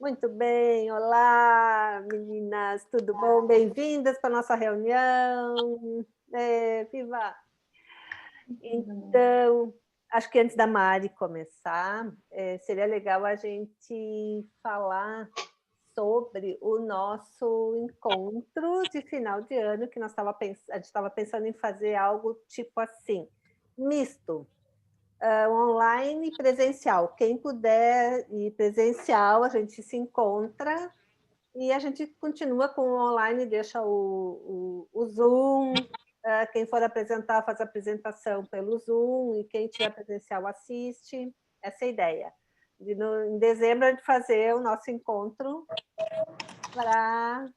Muito bem, olá meninas, tudo bom? Bem-vindas para a nossa reunião. Viva! Então, acho que antes da Mari começar, seria legal a gente falar sobre o nosso encontro de final de ano, que a gente estava pensando em fazer algo tipo assim, misto. Online e presencial. Quem puder ir presencial, a gente se encontra e a gente continua com o online, deixa o Zoom. Quem for apresentar, faz a apresentação pelo Zoom, e quem tiver presencial assiste. Essa é a ideia. Em dezembro, a gente fazer o nosso encontro para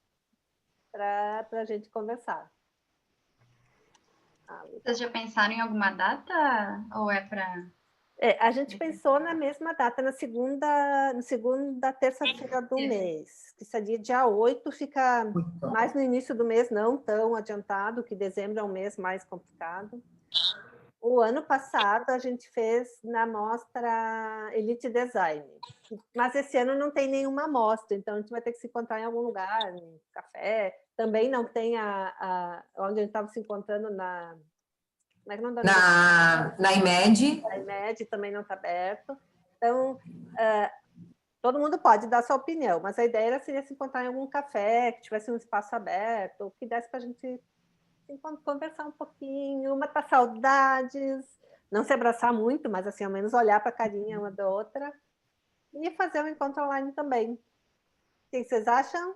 a gente conversar. Vocês já pensaram em alguma data? Ou é para... A gente pensou na mesma data, na segunda terça-feira do mês, que seria dia 8, fica mais no início do mês, não tão adiantado, que dezembro é um mês mais complicado. O ano passado a gente fez na mostra Elite Design, mas esse ano não tem nenhuma mostra, então a gente vai ter que se encontrar em algum lugar, em café. Também não tem onde a gente estava se encontrando na IMED. A IMED também não está aberto. Então, todo mundo pode dar sua opinião, mas a ideia seria se encontrar em algum café, que tivesse um espaço aberto, que desse para a gente conversar um pouquinho, matar saudades, não se abraçar muito, mas assim, ao menos olhar para a carinha uma da outra, e fazer um encontro online também. O que vocês acham?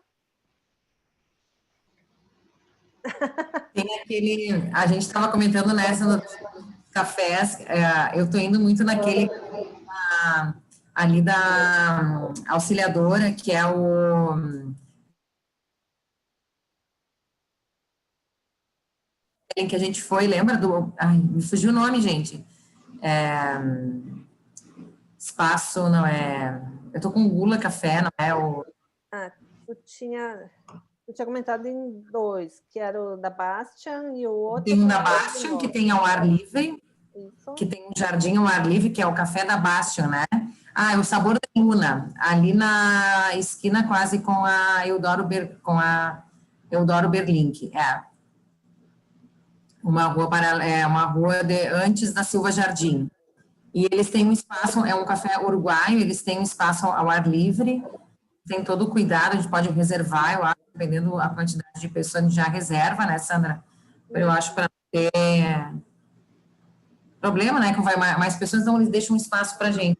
Tem aquele... A gente estava comentando nessa nos cafés, eu estou indo muito naquele ali da Auxiliadora, que é o... que a gente foi, lembra do... Ai, me fugiu o nome, gente. Espaço, não é... Eu tô com Gula Café, não é o... Eu tinha comentado em dois, que era o da Bastian e o outro... Tem um da Bastian, que tem ao ar livre, Isso. Que tem um jardim ao ar livre, que é o Café da Bastian, né? É o Sabor da Luna, ali na esquina quase com a Eudoro Berlink, uma rua antes da Silva Jardim. E eles têm um espaço, é um café uruguaio, eles têm um espaço ao ar livre, tem todo o cuidado, a gente pode reservar, eu acho, dependendo da quantidade de pessoas, a gente já reserva, né, Sandra? Eu acho para ter problema, né, que vai mais pessoas, então eles deixam um espaço para a gente.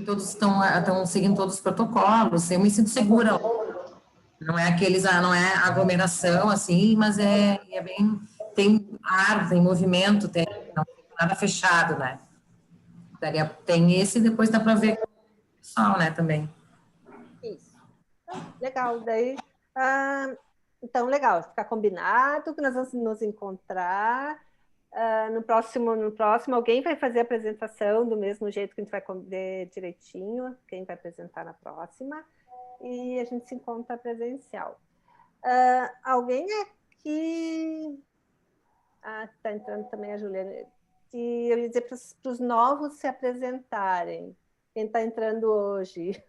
Todos estão seguindo todos os protocolos, eu me sinto segura. Não é não é aglomeração, assim, mas é bem, tem ar, tem movimento, não tem nada fechado, né? Tem esse, e depois dá para ver o pessoal, né, também. Isso. Legal, daí... então, legal, ficar combinado que nós vamos nos encontrar. No próximo, alguém vai fazer a apresentação do mesmo jeito que a gente vai ver direitinho, quem vai apresentar na próxima, e a gente se encontra presencial. Alguém aqui... está entrando também a Juliana, que eu ia dizer para os novos se apresentarem, quem está entrando hoje.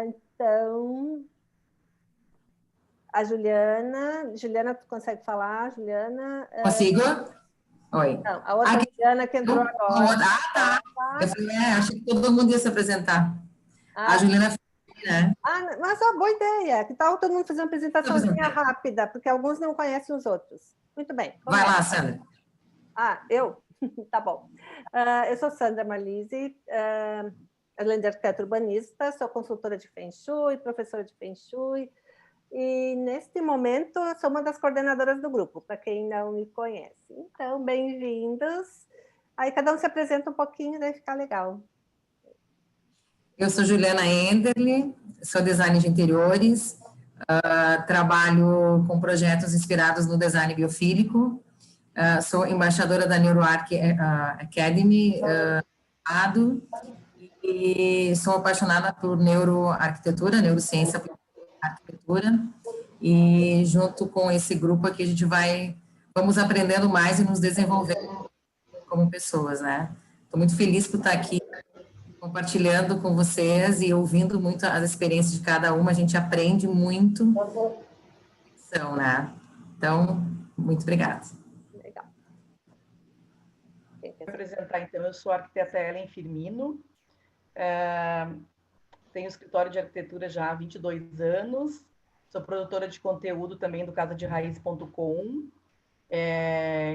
Então, a Juliana, tu consegue falar, Juliana? Consigo? Oi. Não, a outra Juliana que entrou agora. Tá. Eu falei, achei que todo mundo ia se apresentar. A Juliana, né? Mas é uma boa ideia. Que tal todo mundo fazer uma apresentaçãozinha rápida, porque alguns não conhecem os outros. Muito bem. Vai lá, Sandra. Eu? Tá bom. Eu sou Sandra Marlise, além de arquiteta urbanista, sou consultora de Feng Shui, professora de Feng Shui, e neste momento eu sou uma das coordenadoras do grupo, para quem não me conhece. Então, bem-vindos. Aí cada um se apresenta um pouquinho, daí fica legal. Eu sou Juliana Enderle, sou designer de interiores, trabalho com projetos inspirados no design biofílico, sou embaixadora da NeuroArc Academy, e sou apaixonada por neuroarquitetura, neurociência arquitetura, e junto com esse grupo aqui a gente vamos aprendendo mais e nos desenvolvendo como pessoas, né? Estou muito feliz por estar aqui compartilhando com vocês e ouvindo muito as experiências de cada uma, a gente aprende muito, né? Então, muito obrigada. Legal. Vou apresentar, então, eu sou a arquiteta Ellen Firmino, tenho escritório de arquitetura já há 22 anos, sou produtora de conteúdo também do casaderaiz.com,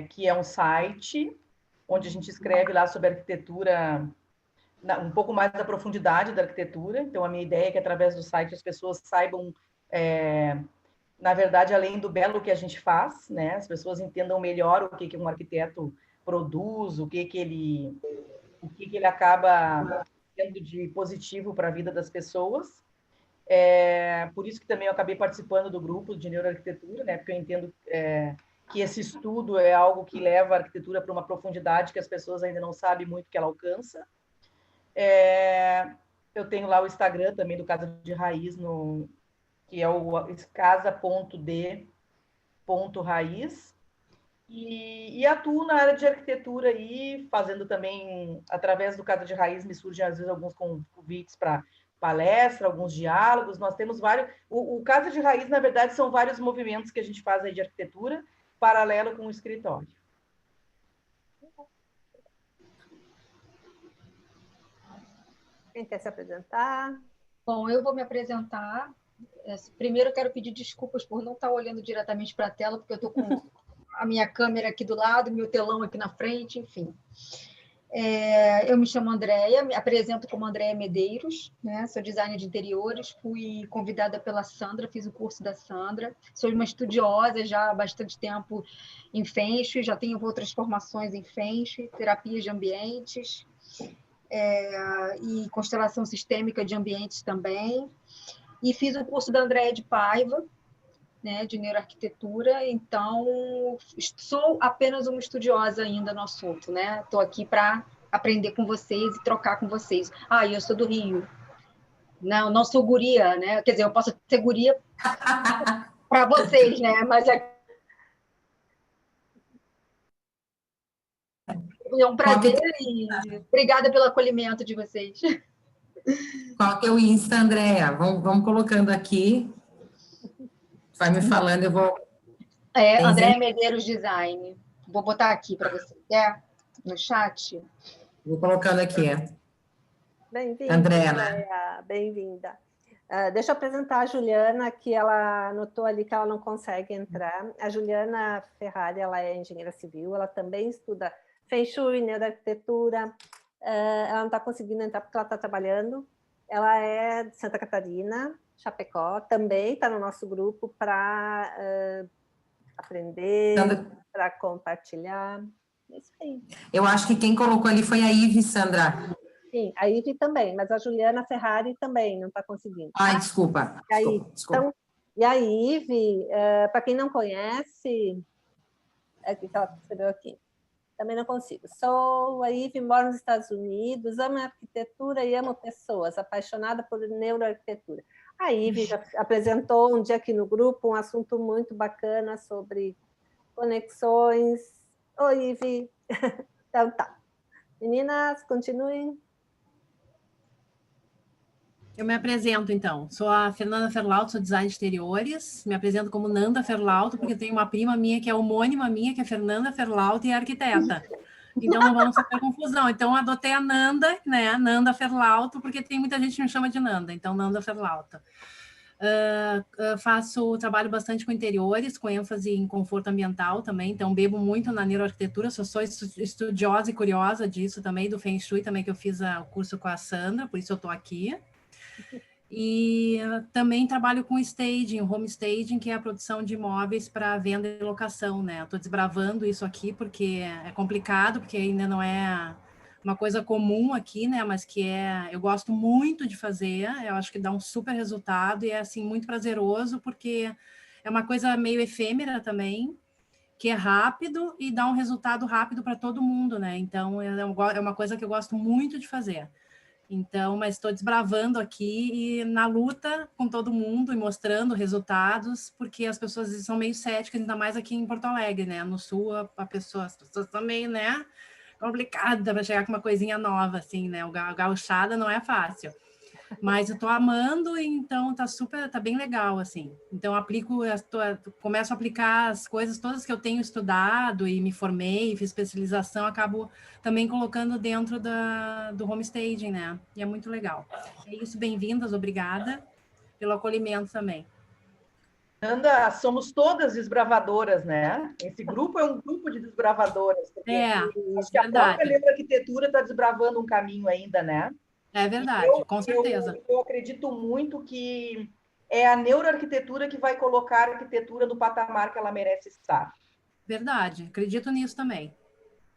que é um site onde a gente escreve lá sobre arquitetura, um pouco mais da profundidade da arquitetura. Então, a minha ideia é que, através do site, as pessoas saibam, na verdade, além do belo que a gente faz, né? As pessoas entendam melhor o que um arquiteto produz, o que ele acaba tendo de positivo para a vida das pessoas. Por isso que também eu acabei participando do grupo de neuroarquitetura, né? Porque eu entendo que esse estudo é algo que leva a arquitetura para uma profundidade que as pessoas ainda não sabem muito que ela alcança. Eu tenho lá o Instagram também do Casa de Raiz, que é o casa.d.raiz, e atuo na área de arquitetura aí, fazendo também, através do Casa de Raiz, me surgem às vezes alguns convites para palestra, alguns diálogos. Nós temos vários... O Casa de Raiz, na verdade, são vários movimentos que a gente faz aí de arquitetura, paralelo com o escritório. Quem quer se apresentar? Bom, eu vou me apresentar. Primeiro, eu quero pedir desculpas por não estar olhando diretamente para a tela, porque eu estou com a minha câmera aqui do lado, meu telão aqui na frente, enfim. Eu me chamo Andréia, me apresento como Andréia Medeiros, né? Sou designer de interiores, fui convidada pela Sandra, fiz o curso da Sandra, sou uma estudiosa já há bastante tempo em Feng Shui, já tenho outras formações em Feng Shui, terapias de ambientes, e constelação sistêmica de ambientes também, e fiz o curso da Andréia de Paiva, né, de neuroarquitetura. Então sou apenas uma estudiosa ainda no assunto, né? Estou aqui para aprender com vocês e trocar com vocês. Eu sou do Rio, não sou guria, né? Quer dizer, eu posso ser guria para vocês, né? Mas é um prazer e obrigada pelo acolhimento de vocês. Qual que é o Insta, Andréia? Vamos colocando aqui. Vai me falando, eu vou... Andréia Medeiros Design. Vou botar aqui para você, no chat. Vou colocando aqui. Bem-vinda, Andréia. Bem-vinda. Deixa eu apresentar a Juliana, que ela anotou ali que ela não consegue entrar. A Juliana Ferrari, ela é engenheira civil, ela também estuda Feng Shui, neuroarquitetura. Ela não está conseguindo entrar porque ela está trabalhando. Ela é de Santa Catarina, Chapecó, também está no nosso grupo para aprender, para compartilhar. É isso aí. Eu acho que quem colocou ali foi a Ive, Sandra. Sim, a Ive também, mas a Juliana Ferrari também não está conseguindo. Ai, desculpa. Então, e a Ive, para quem não conhece, aqui que ela escreveu aqui, também não consigo. Sou a Ive, moro nos Estados Unidos, amo arquitetura e amo pessoas, apaixonada por neuroarquitetura. A Ive já apresentou um dia aqui no grupo um assunto muito bacana sobre conexões. Oi, Ive. Então tá. Meninas, continuem. Eu me apresento, então. Sou a Fernanda Ferlauto, sou designer de exteriores. Me apresento como Nanda Ferlauto, porque tem uma prima minha que é homônima minha, que é Fernanda Ferlauto, e é arquiteta. Então, não vamos ter confusão. Então, adotei a Nanda, né? Nanda Ferlauto, porque tem muita gente que me chama de Nanda. Então, Nanda Ferlauto. Trabalho bastante com interiores, com ênfase em conforto ambiental também. Então, bebo muito na neuroarquitetura. Sou estudiosa e curiosa disso também, do Feng Shui também, que eu fiz o curso com a Sandra, por isso eu estou aqui. E também trabalho com staging, home staging, que é a produção de imóveis para venda e locação, né? Estou desbravando isso aqui porque é complicado, porque ainda não é uma coisa comum aqui, né? Mas que eu gosto muito de fazer, eu acho que dá um super resultado e é, assim, muito prazeroso, porque é uma coisa meio efêmera também, que é rápido e dá um resultado rápido para todo mundo, né? Então, é uma coisa que eu gosto muito de fazer. Então, mas estou desbravando aqui e na luta com todo mundo e mostrando resultados, porque as pessoas são meio céticas, ainda mais aqui em Porto Alegre, né? No Sul, as pessoas também, né? complicada para chegar com uma coisinha nova, assim, né? O gauchada não é fácil. Mas eu tô amando, então tá bem legal, assim. Então começo a aplicar as coisas todas que eu tenho estudado e me formei, fiz especialização, acabo também colocando dentro do homestaging, né? E é muito legal. É isso, bem-vindas, obrigada pelo acolhimento também. Nanda, somos todas desbravadoras, né? Esse grupo é um grupo de desbravadoras. Porque acho que a própria neuroarquitetura está desbravando um caminho ainda, né? É verdade, com certeza. Eu acredito muito que é a neuroarquitetura que vai colocar a arquitetura no patamar que ela merece estar. Verdade, acredito nisso também.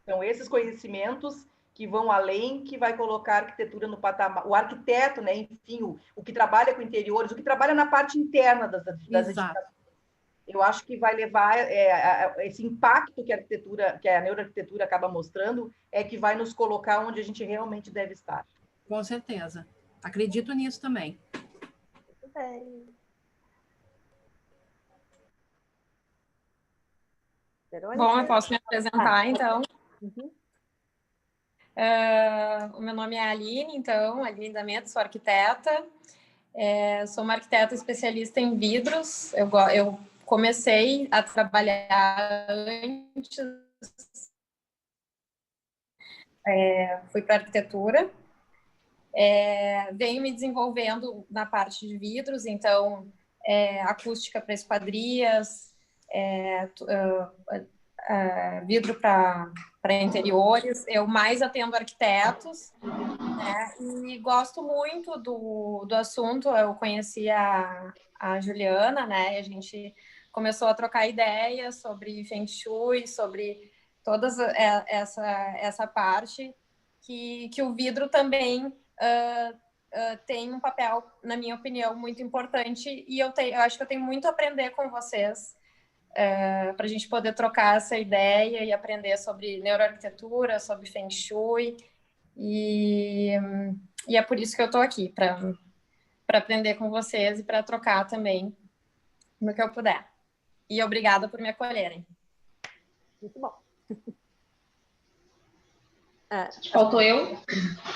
Então, esses conhecimentos que vão além, que vai colocar a arquitetura no patamar. O arquiteto, né? Enfim, o que trabalha com interiores, o que trabalha na parte interna das edificações. Eu acho que vai levar esse impacto que a neuroarquitetura acaba mostrando, é que vai nos colocar onde a gente realmente deve estar. Com certeza. Acredito nisso também. Muito bem. Verônica? Bom, eu posso me apresentar, então. Uhum. O meu nome é Aline, então, Aline D'Amento, sou arquiteta. Sou uma arquiteta especialista em vidros. Eu comecei a trabalhar antes, fui para arquitetura. Venho me desenvolvendo na parte de vidros, então, acústica para esquadrias, vidro para interiores. Eu mais atendo arquitetos, né? E gosto muito do assunto. Eu conheci a Juliana, né? E a gente começou a trocar ideias sobre Feng Shui, sobre toda essa parte que o vidro também tem um papel, na minha opinião, muito importante, e eu acho que eu tenho muito a aprender com vocês, para a gente poder trocar essa ideia e aprender sobre neuroarquitetura, sobre Feng Shui, e é por isso que eu estou aqui, para aprender com vocês e para trocar também no que eu puder. E obrigada por me acolherem. Muito bom. Faltou eu?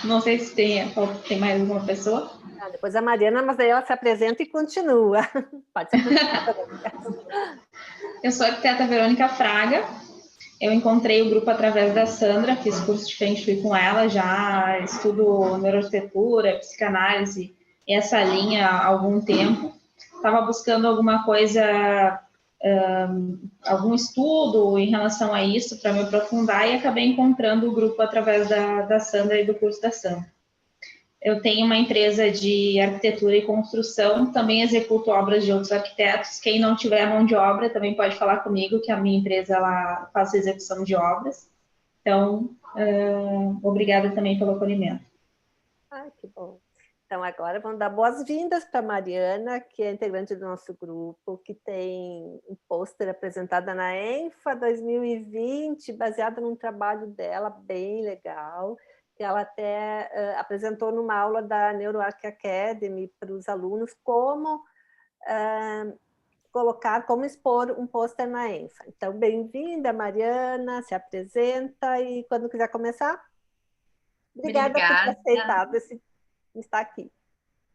Não sei se tem mais alguma pessoa. Depois a Mariana, mas daí ela se apresenta e continua. Pode se apresentar. Eu sou a arquiteta Verônica Fraga. Eu encontrei o grupo através da Sandra, fiz curso de Feng Shui com ela, já estudo neuroarquitetura, psicanálise e essa linha há algum tempo. Estava buscando alguma coisa, algum estudo em relação a isso para me aprofundar e acabei encontrando o grupo através da Sandra e do curso da Sandra. Eu tenho uma empresa de arquitetura e construção, também executo obras de outros arquitetos. Quem não tiver mão de obra também pode falar comigo, que a minha empresa ela faz execução de obras. Então, obrigada também pelo acolhimento. Que bom. Então, agora vamos dar boas-vindas para a Mariana, que é integrante do nosso grupo, que tem um pôster apresentado na ENFA 2020, baseado num trabalho dela bem legal, que ela até apresentou numa aula da NeuroArc Academy para os alunos como expor um pôster na ENFA. Então, bem-vinda, Mariana, se apresenta e quando quiser começar. Obrigada por ter aceitado estar aqui.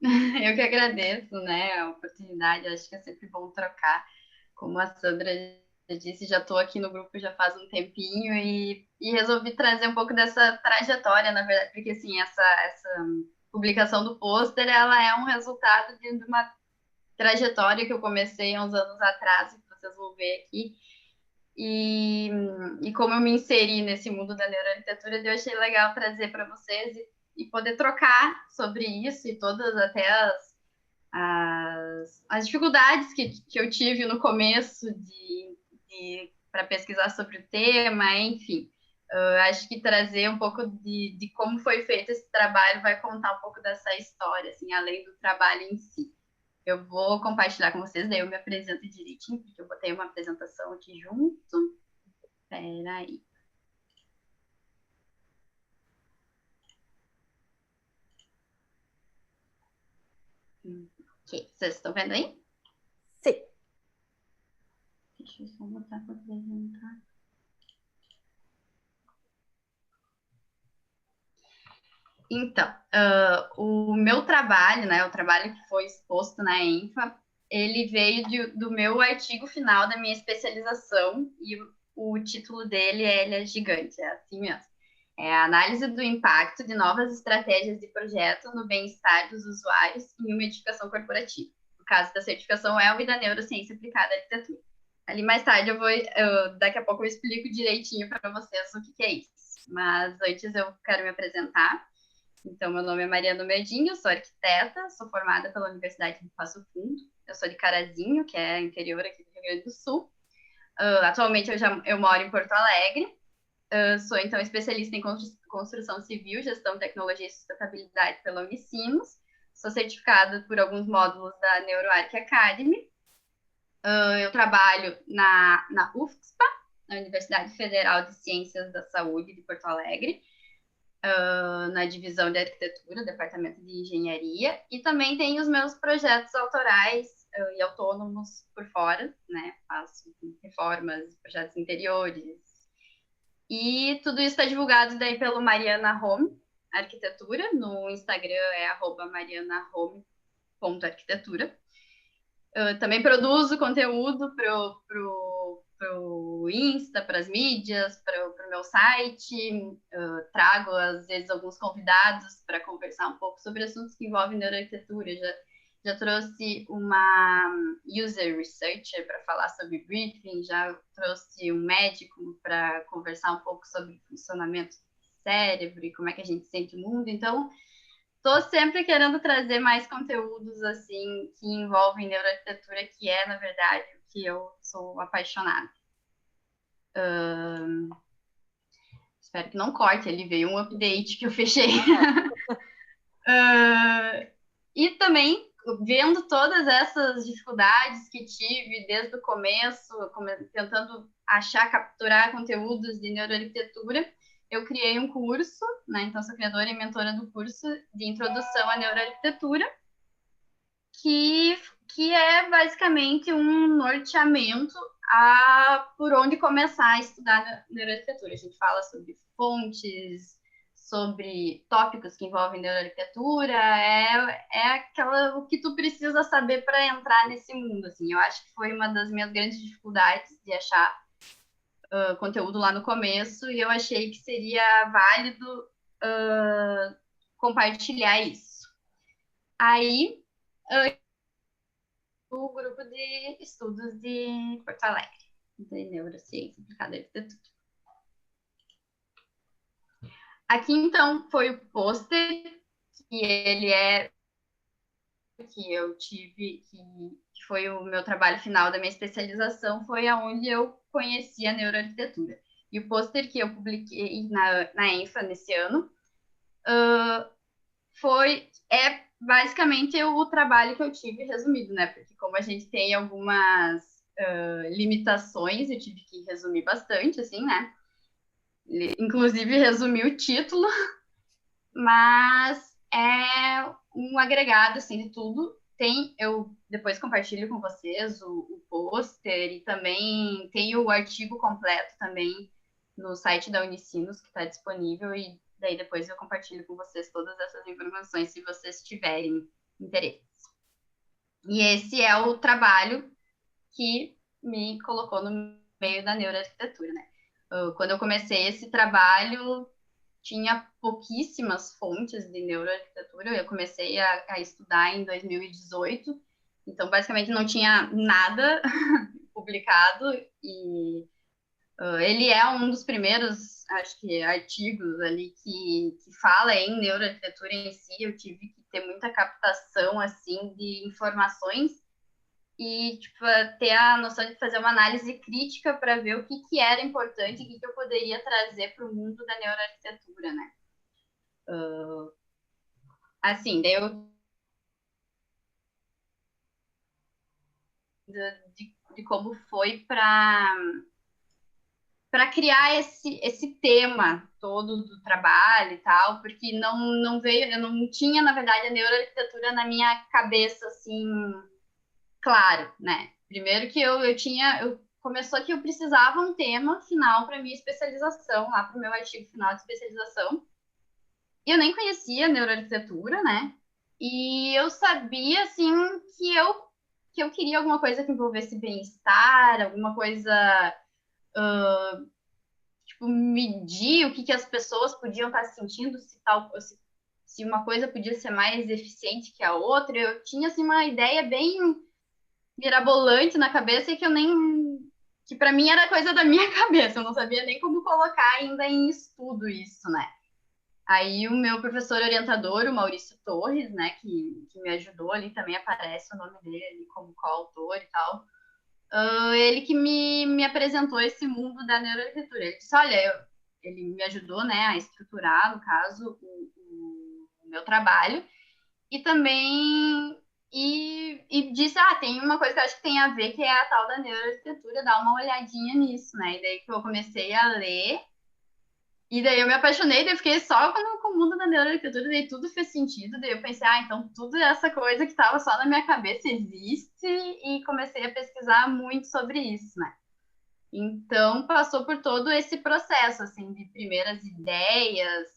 Eu que agradeço, né, a oportunidade. Acho que é sempre bom trocar. Como a Sandra disse, já estou aqui no grupo já faz um tempinho e resolvi trazer um pouco dessa trajetória, na verdade, porque assim, essa publicação do pôster, ela é um resultado de uma trajetória que eu comecei há uns anos atrás, que vocês vão ver aqui. E como eu me inseri nesse mundo da neuroarquitetura, eu achei legal trazer para vocês e poder trocar sobre isso e todas até as dificuldades que eu tive no começo para pesquisar sobre o tema, enfim. Acho que trazer um pouco de como foi feito esse trabalho vai contar um pouco dessa história, assim, além do trabalho em si. Eu vou compartilhar com vocês, daí eu me apresento direitinho, porque eu botei uma apresentação aqui junto. Espera aí. Ok, vocês estão vendo aí? Sim. Deixa eu só botar para apresentar. Então, o meu trabalho, né, o trabalho que foi exposto na ENFA, ele veio do meu artigo final da minha especialização, e o título dele ele é gigante, é assim mesmo. É a análise do impacto de novas estratégias de projeto no bem-estar dos usuários em uma edificação corporativa. No caso da certificação ELB e da neurociência aplicada à arquitetura. Ali mais tarde daqui a pouco eu explico direitinho para vocês o que é isso. Mas antes eu quero me apresentar. Então, meu nome é Mariana Merdinho, sou arquiteta, sou formada pela Universidade de Passo Fundo. Eu sou de Carazinho, que é interior aqui do Rio Grande do Sul. Atualmente eu moro em Porto Alegre. Sou, então, especialista em construção civil, gestão, tecnologia e sustentabilidade pela Unicinos. Sou certificada por alguns módulos da NeuroArc Academy. Eu trabalho na UFSPA, na Universidade Federal de Ciências da Saúde de Porto Alegre, na divisão de arquitetura, departamento de engenharia, e também tenho os meus projetos autorais e autônomos por fora, né? Faço reformas, projetos interiores. E tudo isso está divulgado daí pelo Mariana Home Arquitetura, no Instagram é @marianahome.arquitetura. Também produzo conteúdo pro Insta, para as mídias, para o meu site. Trago, às vezes, alguns convidados para conversar um pouco sobre assuntos que envolvem neuroarquitetura. Já trouxe uma user researcher para falar sobre briefing, já trouxe um médico para conversar um pouco sobre o funcionamento do cérebro e como é que a gente sente o mundo. Então, estou sempre querendo trazer mais conteúdos assim que envolvem neuroarquitetura, que é, na verdade, o que eu sou apaixonada. Espero que não corte, ali veio um update que eu fechei. E também, vendo todas essas dificuldades que tive desde o começo, tentando capturar conteúdos de neuroarquitetura, eu criei um curso, né? Então, sou criadora e mentora do curso de Introdução à Neuroarquitetura, que é basicamente um norteamento por onde começar a estudar neuroarquitetura. A gente fala sobre fontes, sobre tópicos que envolvem neuroarquitetura, o que tu precisa saber para entrar nesse mundo. Assim. Eu acho que foi uma das minhas grandes dificuldades de achar conteúdo lá no começo, e eu achei que seria válido compartilhar isso. Aí, o grupo de estudos de Porto Alegre, de neurociência aplicada à arquitetura. Aqui, então, foi o pôster, que ele que eu tive, que foi o meu trabalho final da minha especialização, foi aonde eu conheci a neuroarquitetura. E o pôster que eu publiquei na ENFA nesse ano é basicamente o trabalho que eu tive resumido, né? Porque como a gente tem algumas limitações, eu tive que resumir bastante, assim, né? Inclusive resumir o título, mas é um agregado, assim, de tudo. Eu depois compartilho com vocês o pôster, e também tem o artigo completo também no site da Unicinos, que está disponível, e daí depois eu compartilho com vocês todas essas informações, se vocês tiverem interesse. E esse é o trabalho que me colocou no meio da neuroarquitetura, né? Quando eu comecei esse trabalho, tinha pouquíssimas fontes de neuroarquitetura. Eu comecei a estudar em 2018, então basicamente não tinha nada publicado, e ele é um dos primeiros, acho que, artigos ali que fala em neuroarquitetura em si. Eu tive que ter muita captação, assim, de informações e, tipo, ter a noção de fazer uma análise crítica para ver o que era importante e o que eu poderia trazer para o mundo da neuroarquitetura, né? Assim, daí de como foi para criar esse tema todo do trabalho e tal, porque não veio, eu não tinha, na verdade, a neuroarquitetura na minha cabeça, assim, claro, né? Primeiro que começou que eu precisava um tema final para minha especialização, lá para o meu artigo final de especialização, eu nem conhecia neuroarquitetura, né? E eu sabia, assim, que eu queria alguma coisa que envolvesse bem-estar, alguma coisa, tipo, medir o que as pessoas podiam estar sentindo, se uma coisa podia ser mais eficiente que a outra. Eu tinha, assim, uma ideia bem mirabolante na cabeça e que para mim era coisa da minha cabeça, eu não sabia nem como colocar ainda em estudo isso, né? Aí o meu professor orientador, o Maurício Torres, né, que me ajudou ali, também aparece o nome dele ali como coautor e tal, ele que me apresentou esse mundo da neuroarquitetura. Ele disse, olha, ele me ajudou, né, a estruturar, no caso, o meu trabalho, e também e disse, tem uma coisa que eu acho que tem a ver, que é a tal da neuroarquitetura, dá uma olhadinha nisso, né? E daí que eu comecei a ler, e daí eu me apaixonei, daí eu fiquei só com o mundo da neuroarquitetura, daí tudo fez sentido, daí eu pensei, então tudo essa coisa que estava só na minha cabeça existe, e comecei a pesquisar muito sobre isso, né? Então, passou por todo esse processo, assim, de primeiras ideias,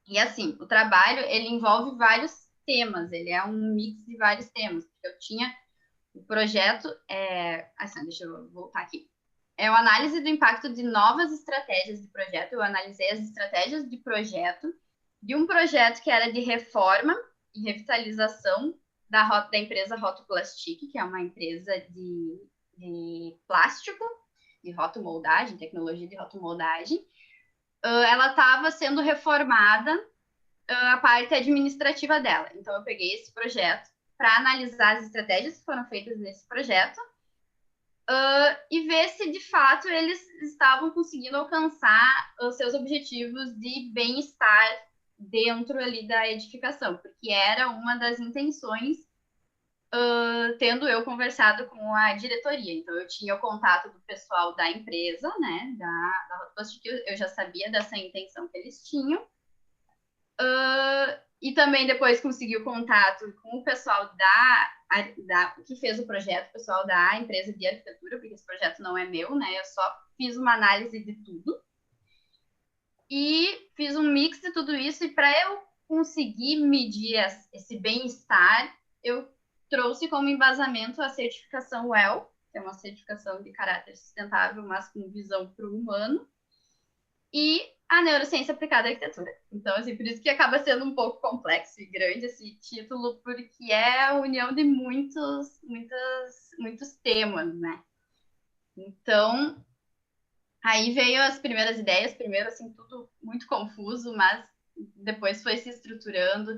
e assim, o trabalho, ele envolve vários temas, ele é um mix de vários temas. Eu tinha o projeto, assim, deixa eu voltar aqui. É uma análise do impacto de novas estratégias de projeto. Eu analisei as estratégias de projeto de um projeto que era de reforma e revitalização da empresa Rotoplastic, que é uma empresa de plástico, de rotomoldagem, tecnologia de rotomoldagem. Ela estava sendo reformada, a parte administrativa dela. Então, eu peguei esse projeto para analisar as estratégias que foram feitas nesse projeto e ver se, de fato, eles estavam conseguindo alcançar os seus objetivos de bem-estar dentro ali da edificação, porque era uma das intenções, tendo eu conversado com a diretoria. Então, eu tinha o contato do pessoal da empresa, né, da Rotoplastic, eu já sabia dessa intenção que eles tinham, e também depois consegui o contato com o pessoal que fez o projeto, o pessoal da empresa de arquitetura, porque esse projeto não é meu, né? Eu só fiz uma análise de tudo. E fiz um mix de tudo isso, e para eu conseguir medir esse bem-estar, eu trouxe como embasamento a certificação WELL, que é uma certificação de caráter sustentável, mas com visão para o humano, e a neurociência aplicada à arquitetura. Então, assim, por isso que acaba sendo um pouco complexo e grande esse título, porque é a união de muitos temas, né? Então, aí veio as primeiras ideias, primeiro, assim, tudo muito confuso, mas depois foi se estruturando.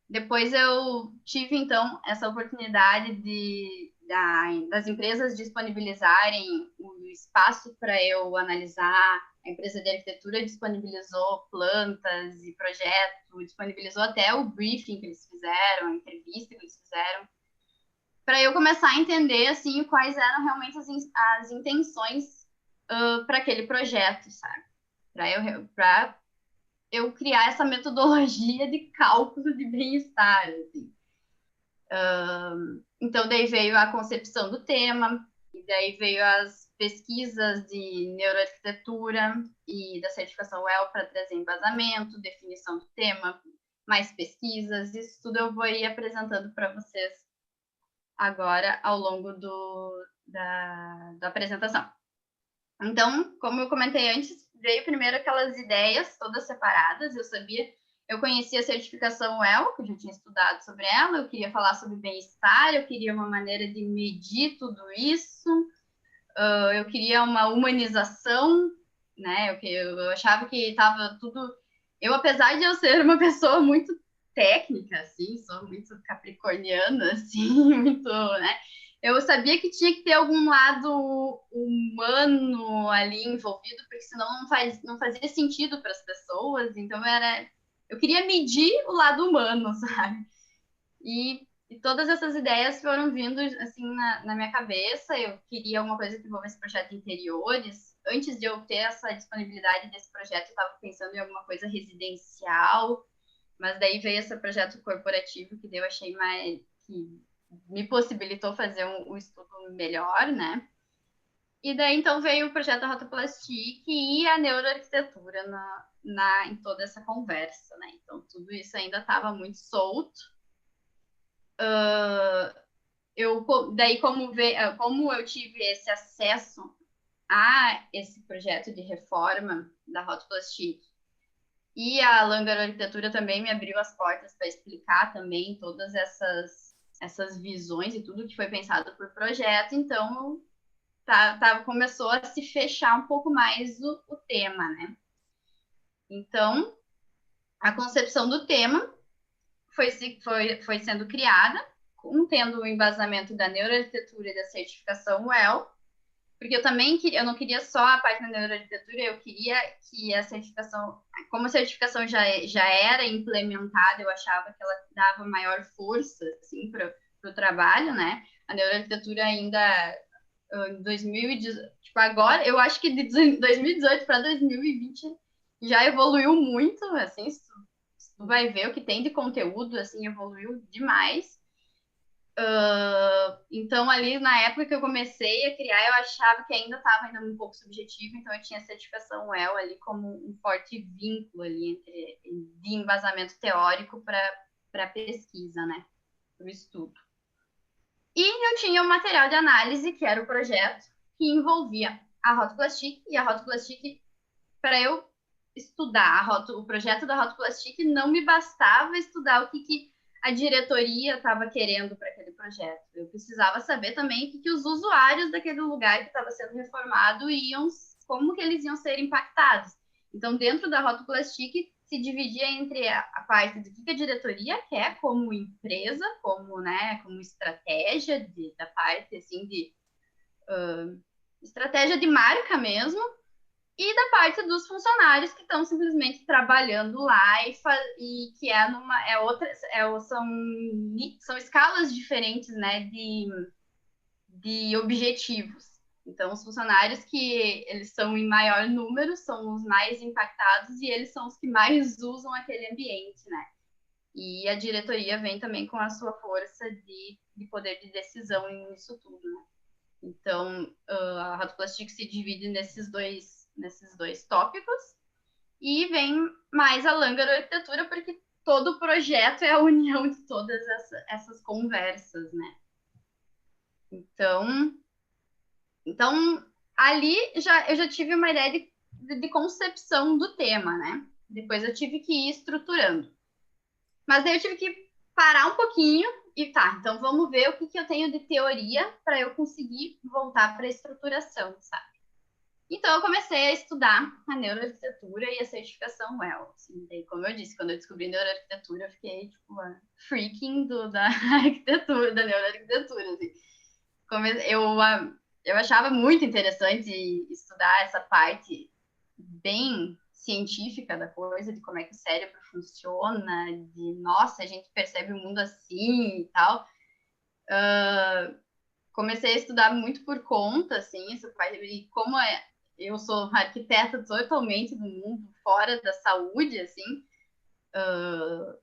Depois eu tive, então, essa oportunidade das empresas disponibilizarem o espaço para eu analisar. A empresa de arquitetura disponibilizou plantas e projeto, disponibilizou até o briefing que eles fizeram, a entrevista que eles fizeram, para eu começar a entender, assim, quais eram realmente as intenções para aquele projeto, sabe? Para eu criar essa metodologia de cálculo de bem-estar, assim. Então, daí veio a concepção do tema, e daí veio as pesquisas de neuroarquitetura e da certificação WELL para trazer embasamento, definição do tema, mais pesquisas, isso tudo eu vou ir apresentando para vocês agora ao longo da apresentação. Então, como eu comentei antes, veio primeiro aquelas ideias todas separadas, eu conhecia a certificação WELL, que eu já tinha estudado sobre ela, eu queria falar sobre bem-estar, eu queria uma maneira de medir tudo isso, eu queria uma humanização, né? Eu achava que estava tudo... Eu, apesar de eu ser uma pessoa muito técnica, assim, sou muito capricorniana, assim, muito, né? Eu sabia que tinha que ter algum lado humano ali envolvido, porque senão não fazia sentido para as pessoas. Então, eu queria medir o lado humano, sabe? E todas essas ideias foram vindo assim na minha cabeça. Eu queria alguma coisa que envolvesse projeto de interiores. Antes de eu ter essa disponibilidade desse projeto, eu estava pensando em alguma coisa residencial, mas daí veio esse projeto corporativo que eu achei que me possibilitou fazer um estudo melhor, né? E daí, então, veio o projeto da Rotoplastic e a neuroarquitetura em toda essa conversa, né? Então, tudo isso ainda estava muito solto. Daí, como eu tive esse acesso a esse projeto de reforma da Rotoplastic e a Langer Arquitetura também me abriu as portas para explicar também todas essas visões e tudo que foi pensado por projeto, então começou a se fechar um pouco mais o tema, né? Então, a concepção do tema foi sendo criada, tendo o embasamento da neuroarquitetura e da certificação WELL, porque eu não queria só a parte da neuroarquitetura, eu queria que a certificação, como a certificação já era implementada, eu achava que ela dava maior força, assim, para o trabalho, né? A neuroarquitetura ainda, em 2018, tipo, agora, eu acho que de 2018 para 2020 já evoluiu muito, assim, tu vai ver o que tem de conteúdo, assim, evoluiu demais. Então, ali, na época que eu comecei a criar, eu achava que ainda estava um pouco subjetivo, então eu tinha a certificação WELL ali como um forte vínculo ali de embasamento teórico para pesquisa, né? Para o estudo. E eu tinha o material de análise, que era o projeto, que envolvia a Rotoplastic, e a Rotoplastic, para eu estudar o projeto da Rotoplastic, não me bastava estudar o que a diretoria estava querendo para aquele projeto. Eu precisava saber também o que os usuários daquele lugar que estava sendo reformado como que eles iam ser impactados. Então, dentro da Rotoplastic, se dividia entre a parte do que a diretoria quer como empresa, como estratégia da parte assim de estratégia de marca mesmo, e da parte dos funcionários que estão simplesmente trabalhando lá e que são escalas diferentes, né, de objetivos. Então, os funcionários que eles são em maior número são os mais impactados e eles são os que mais usam aquele ambiente, né? E a diretoria vem também com a sua força de poder de decisão nisso tudo, né? Então, a Rotoplastic se divide nesses dois tópicos e vem mais a Langer Arquitetura, porque todo o projeto é a união de todas essas conversas, né? Então ali eu já tive uma ideia de concepção do tema, né? Depois eu tive que ir estruturando. Mas daí eu tive que parar um pouquinho e então vamos ver o que eu tenho de teoria para eu conseguir voltar para a estruturação, sabe? Então eu comecei a estudar a neuroarquitetura e a certificação WELL. Assim, daí, como eu disse, quando eu descobri neuroarquitetura, eu fiquei tipo a freaking da arquitetura, da neuroarquitetura. Assim. Eu achava muito interessante estudar essa parte bem científica da coisa, de como é que o cérebro funciona, nossa, a gente percebe o mundo assim e tal. Comecei a estudar muito por conta, assim, e como eu sou arquiteta totalmente do mundo fora da saúde, assim,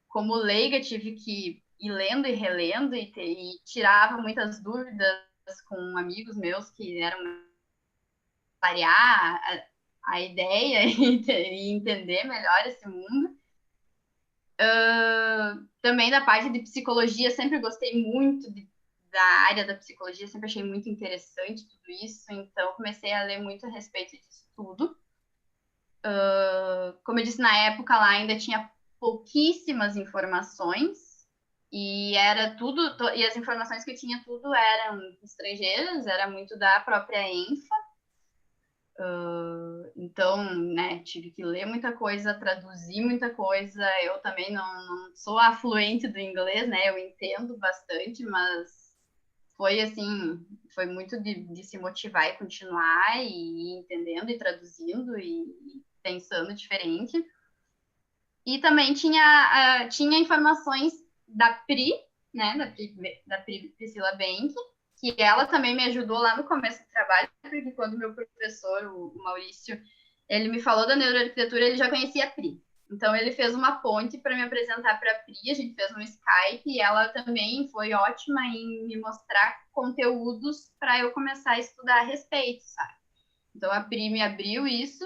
como leiga tive que ir lendo e relendo e tirava muitas dúvidas com amigos meus que eram variar a ideia e entender melhor esse mundo. Também da parte de psicologia, sempre gostei muito da área da psicologia, sempre achei muito interessante tudo isso, então comecei a ler muito a respeito disso tudo. Como eu disse, na época lá ainda tinha pouquíssimas informações, e era tudo, e as informações que eu tinha tudo eram estrangeiras, era muito da própria ENFA. Então, né, tive que ler muita coisa, traduzir muita coisa. Eu também não sou a fluente do inglês, né? Eu entendo bastante, mas foi assim, foi muito de se motivar e continuar e ir entendendo e traduzindo e pensando diferente. E também tinha informações da Pri, né, da Priscila Benck, que ela também me ajudou lá no começo do trabalho, porque quando meu professor, o Maurício, ele me falou da neuroarquitetura, ele já conhecia a Pri. Então, ele fez uma ponte para me apresentar para a Pri, a gente fez um Skype, e ela também foi ótima em me mostrar conteúdos para eu começar a estudar a respeito, sabe? Então, a Pri me abriu isso,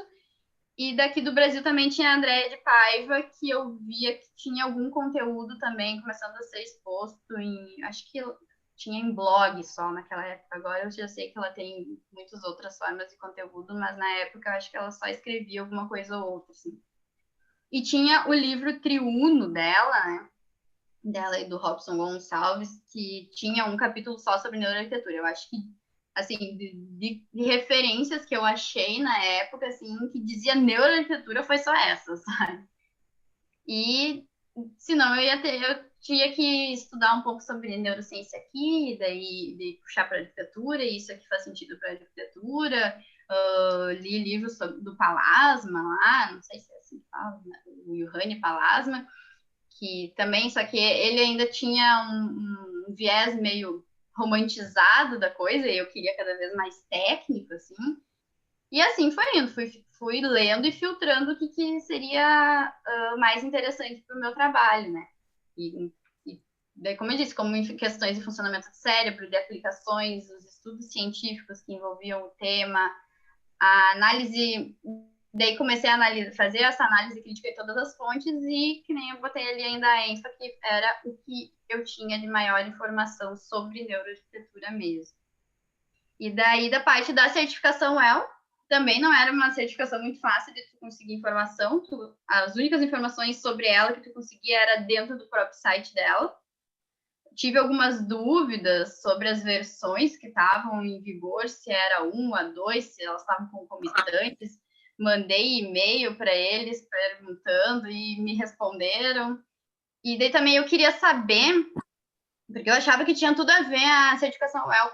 e daqui do Brasil também tinha a Andréia de Paiva, que eu via que tinha algum conteúdo também, começando a ser exposto em... Acho que tinha em blog só naquela época. Agora eu já sei que ela tem muitas outras formas de conteúdo, mas na época eu acho que ela só escrevia alguma coisa ou outra, assim. E tinha o livro Triuno dela, né? Dela e do Robson Gonçalves, que tinha um capítulo só sobre neuroarquitetura. Eu acho que, assim, de referências que eu achei na época, assim, que dizia neuroarquitetura foi só essa, sabe? E senão eu tinha que estudar um pouco sobre neurociência aqui, daí de puxar para arquitetura, e isso aqui faz sentido para arquitetura. Li livros do Palasma lá, não sei se é assim que fala, né? O Juhani Palasma, que também, só que ele ainda tinha um viés meio romantizado da coisa, e eu queria cada vez mais técnico, assim. E assim foi indo, fui lendo e filtrando o que seria mais interessante para o meu trabalho, né? E daí, como eu disse, como em questões de funcionamento do cérebro, de aplicações, os estudos científicos que envolviam o tema, a análise... Daí comecei a fazer essa análise crítica de todas as fontes e, que nem eu botei ali ainda a ênfase, que era o que eu tinha de maior informação sobre neuroarquitetura mesmo. E daí, da parte da certificação WELL, também não era uma certificação muito fácil de tu conseguir informação. As únicas informações sobre ela que tu conseguia era dentro do próprio site dela. Tive algumas dúvidas sobre as versões que estavam em vigor, se era 1, a 2, se elas estavam concomitantes. Mandei e-mail para eles perguntando e me responderam. E daí também eu queria saber, porque eu achava que tinha tudo a ver a certificação WELL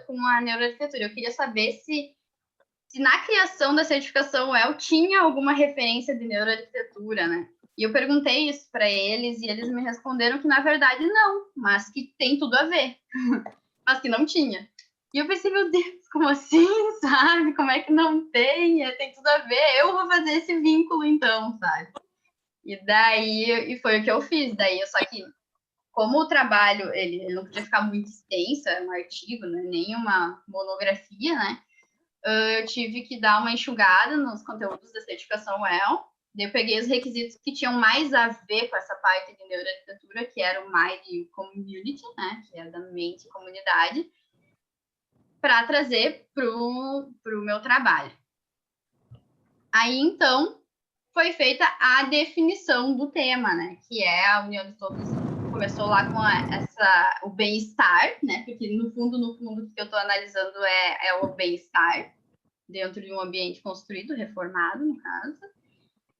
com a neuroarquitetura. Eu queria saber se na criação da certificação WELL tinha alguma referência de neuroarquitetura, né? E eu perguntei isso para eles e eles me responderam que, na verdade, não, mas que tem tudo a ver, mas que não tinha. E eu pensei, meu Deus, como assim, sabe? Como é que não tem? Tem tudo a ver, eu vou fazer esse vínculo, então, sabe? E daí, foi o que eu fiz. Daí, só que, como o trabalho, ele não podia ficar muito extenso, é um artigo, né? Nem uma monografia, né? Eu tive que dar uma enxugada nos conteúdos da certificação WELL. Eu peguei os requisitos que tinham mais a ver com essa parte de neuroarquitetura, que era o Mind Community, né? Que é da mente e comunidade, para trazer para o meu trabalho. Aí, então, foi feita a definição do tema, né? Que é a união de todos. Começou lá com o bem-estar, né? Porque, no fundo, o que eu estou analisando é o bem-estar dentro de um ambiente construído, reformado, no caso,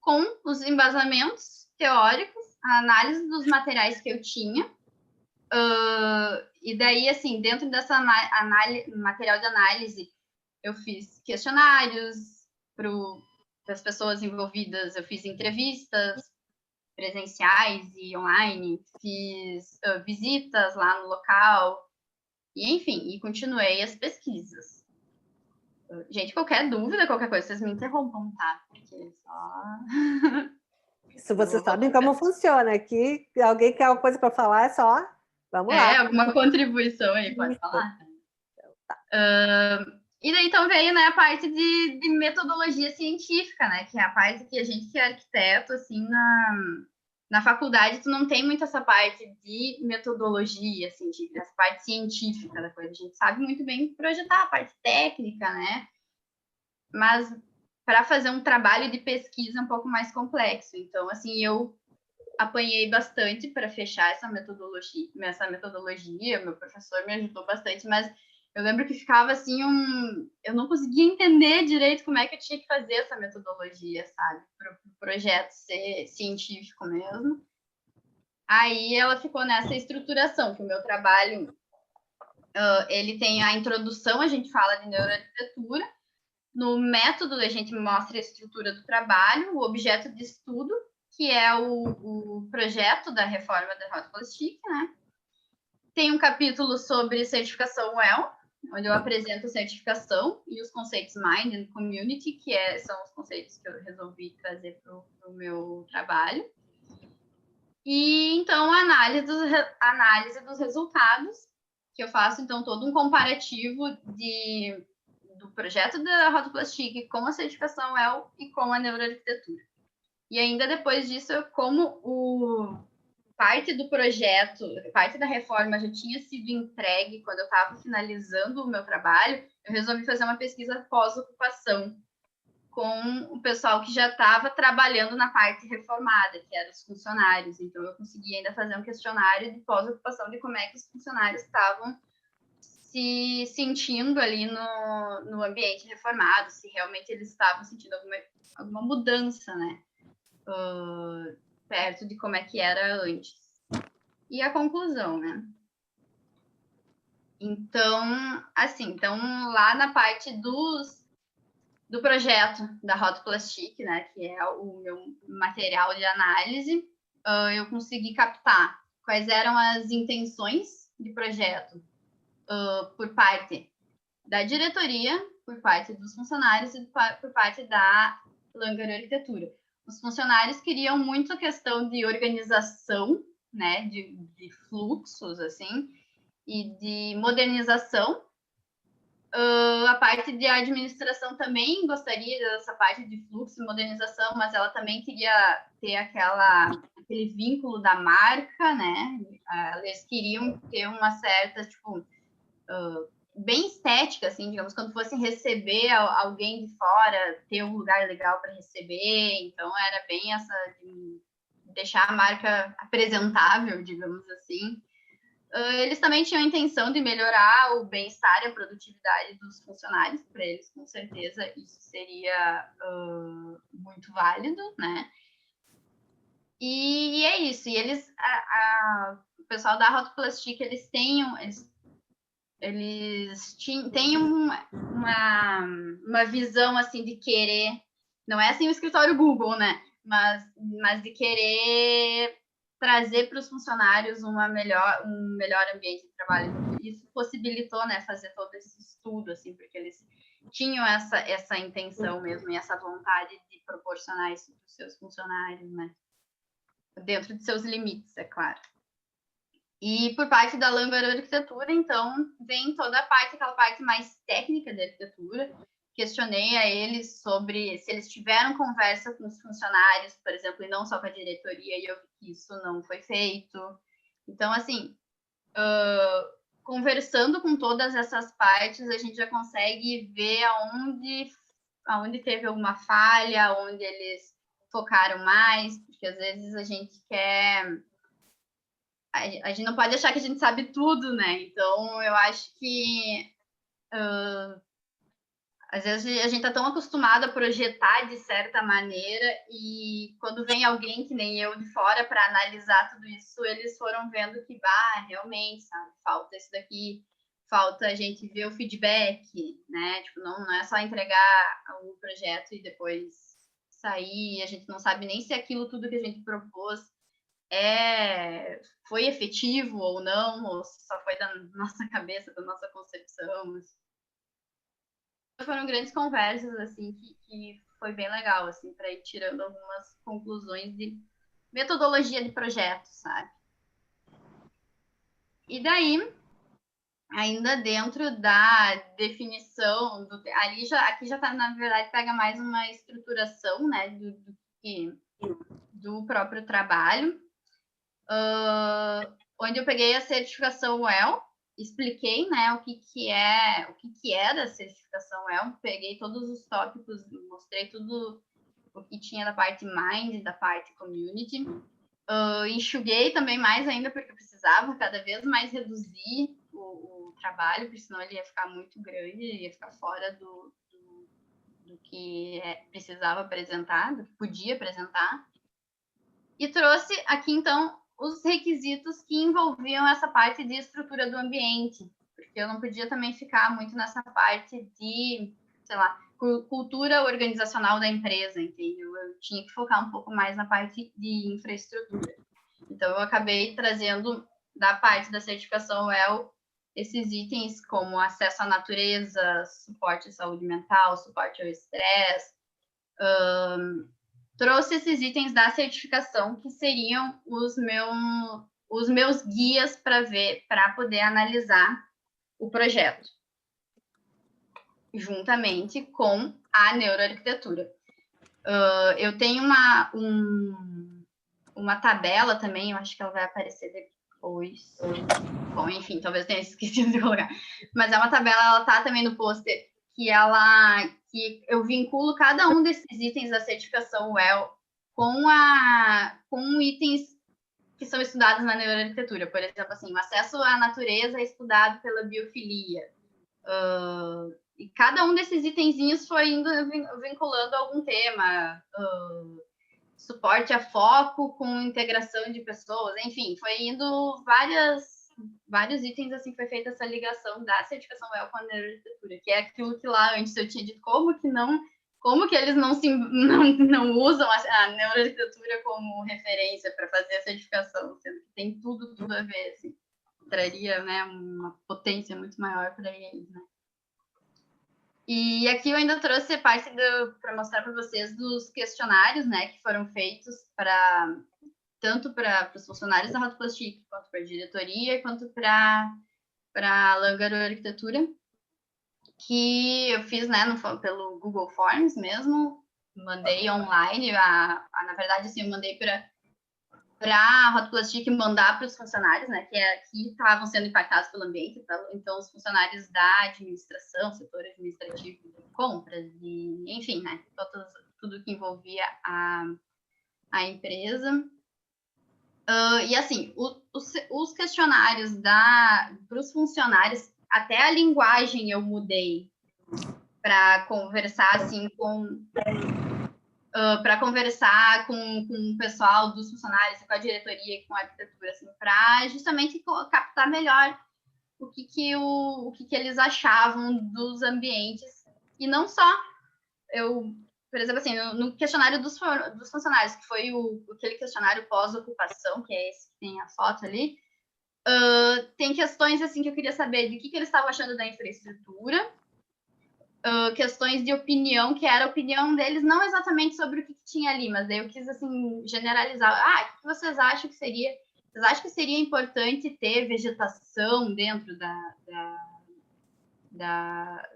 com os embasamentos teóricos, a análise dos materiais que eu tinha, e daí, assim, dentro dessa material de análise, eu fiz questionários para as pessoas envolvidas, eu fiz entrevistas presenciais e online, fiz visitas lá no local, e enfim, e continuei as pesquisas. Gente, qualquer dúvida, qualquer coisa, vocês me interrompam, tá? Porque só... Isso vocês sabem como funciona. Aqui, alguém quer alguma coisa para falar, é só... Vamos lá. Alguma contribuição aí, pode falar. E daí, então, veio, né, a parte de metodologia científica, né? Que é a parte que a gente que é arquiteto, assim, na faculdade, tu não tem muito essa parte de metodologia científica, essa parte científica da coisa. A gente sabe muito bem projetar a parte técnica, né? Mas para fazer um trabalho de pesquisa um pouco mais complexo. Então, assim, eu apanhei bastante para fechar essa metodologia. Meu professor me ajudou bastante, mas eu lembro que ficava assim eu não conseguia entender direito como é que eu tinha que fazer essa metodologia, sabe? Para o projeto ser científico mesmo. Aí ela ficou nessa estruturação, que o meu trabalho, ele tem a introdução, a gente fala de neuroarquitetura. No método, a gente mostra a estrutura do trabalho, o objeto de estudo, que é o projeto da reforma da Rota Plastic, né? Tem um capítulo sobre certificação WELL, onde eu apresento a certificação e os conceitos Mind and Community, que são os conceitos que eu resolvi trazer para o meu trabalho. E, então, a análise dos resultados, que eu faço, então, todo um comparativo do projeto da Rotoplastic com a certificação WELL e com a neuroarquitetura. E ainda depois disso, como parte do projeto, parte da reforma já tinha sido entregue quando eu estava finalizando o meu trabalho, eu resolvi fazer uma pesquisa pós-ocupação com o pessoal que já estava trabalhando na parte reformada, que eram os funcionários. Então, eu consegui ainda fazer um questionário de pós-ocupação de como é que os funcionários estavam se sentindo ali no ambiente reformado, se realmente eles estavam sentindo alguma mudança, né? Perto de como é que era antes. E a conclusão, né? Então, assim, lá na parte do projeto da Rotoplastic, né, que é o meu material de análise, eu consegui captar quais eram as intenções de projeto por parte da diretoria, por parte dos funcionários e por parte da Langer Arquitetura. Os funcionários queriam muito a questão de organização, né, de fluxos, assim, e de modernização. A parte de administração também gostaria dessa parte de fluxo e modernização, mas ela também queria ter aquele vínculo da marca, né? Eles queriam ter uma certa, tipo, bem estética, assim, digamos, quando fossem receber alguém de fora, ter um lugar legal para receber. Então, era bem essa de deixar a marca apresentável, digamos assim. Eles também tinham a intenção de melhorar o bem-estar e a produtividade dos funcionários. Para eles, com certeza, isso seria muito válido, né? E é isso. E eles, o pessoal da Rotoplastic, eles têm uma visão assim de querer, não é assim o escritório Google, né? Mas de querer trazer para os funcionários um melhor ambiente de trabalho. Isso possibilitou, né, fazer todo esse estudo, assim, porque eles tinham essa intenção mesmo e essa vontade de proporcionar isso para os seus funcionários, né? Dentro de seus limites, é claro. E por parte da Langer Arquitetura, então, vem toda aquela parte mais técnica da arquitetura. Questionei a eles sobre se eles tiveram conversa com os funcionários, por exemplo, e não só com a diretoria, e eu vi que isso não foi feito. Então, assim, conversando com todas essas partes, a gente já consegue ver aonde teve alguma falha, onde eles focaram mais, porque às vezes a gente quer... A gente não pode achar que a gente sabe tudo, né? Então, eu acho que... às vezes a gente está tão acostumado a projetar de certa maneira e quando vem alguém que nem eu de fora para analisar tudo isso, eles foram vendo que, realmente, sabe, falta isso daqui, falta a gente ver o feedback, né? Tipo, não é só entregar o projeto e depois sair, a gente não sabe nem se aquilo tudo que a gente propôs foi efetivo ou não, ou só foi da nossa cabeça, da nossa concepção, assim. Foram grandes conversas, assim, que foi bem legal, assim, para ir tirando algumas conclusões de metodologia de projeto, sabe? E daí, ainda dentro da definição, aqui já tá, na verdade, pega mais uma estruturação, né, do próprio trabalho, onde eu peguei a certificação WELL, expliquei, né, o que é da certificação WELL, peguei todos os tópicos, mostrei tudo o que tinha da parte Mind, da parte Community, enxuguei também mais ainda, porque eu precisava cada vez mais reduzir o trabalho, porque senão ele ia ficar muito grande, ia ficar fora do que precisava apresentar, do que podia apresentar, e trouxe aqui, então, os requisitos que envolviam essa parte de estrutura do ambiente, porque eu não podia também ficar muito nessa parte de, sei lá, cultura organizacional da empresa, entendeu? Eu tinha que focar um pouco mais na parte de infraestrutura. Então, eu acabei trazendo da parte da certificação WELL esses itens como acesso à natureza, suporte à saúde mental, suporte ao estresse, trouxe esses itens da certificação que seriam os meus guias para poder analisar o projeto, juntamente com a neuroarquitetura. Eu tenho uma tabela também, eu acho que ela vai aparecer depois. Bom, enfim, talvez tenha esquecido de colocar. Mas é uma tabela, ela tá também no pôster, que eu vinculo cada um desses itens da certificação WELL com itens que são estudados na neuroarquitetura. Por exemplo, assim, o acesso à natureza é estudado pela biofilia. E cada um desses itenzinhos foi indo vinculando algum tema. Suporte a foco com integração de pessoas, enfim, foi indo vários itens, assim, foi feita essa ligação da certificação WELL com a neuroarquitetura, que é aquilo que lá antes eu tinha dito, como que eles não usam a neuroarquitetura como referência para fazer a certificação, sendo que tem tudo a ver, assim, traria, né, uma potência muito maior para eles, né. E aqui eu ainda trouxe parte para mostrar para vocês dos questionários, né, que foram feitos tanto para os funcionários da Rotoplastic, quanto para a diretoria, quanto para a Langaro Arquitetura, que eu fiz, né, pelo Google Forms mesmo, mandei online, na verdade, assim, eu mandei para a Rotoplastic mandar para os funcionários, né, que estavam sendo impactados pelo ambiente, então os funcionários da administração, setor administrativo de compras, e, enfim, né, tudo que envolvia a empresa. E assim, os questionários para os funcionários, até a linguagem eu mudei para conversar assim para conversar com o pessoal dos funcionários, com a diretoria e com a arquitetura, assim, para justamente captar melhor o que eles achavam dos ambientes. E não só, por exemplo, assim, no questionário dos funcionários, que foi aquele questionário pós-ocupação, que é esse que tem a foto ali, tem questões assim que eu queria saber de que eles estavam achando da infraestrutura, questões de opinião, que era a opinião deles, não exatamente sobre o que tinha ali, mas daí eu quis, assim, generalizar. O que vocês acham que seria? Vocês acham que seria importante ter vegetação dentro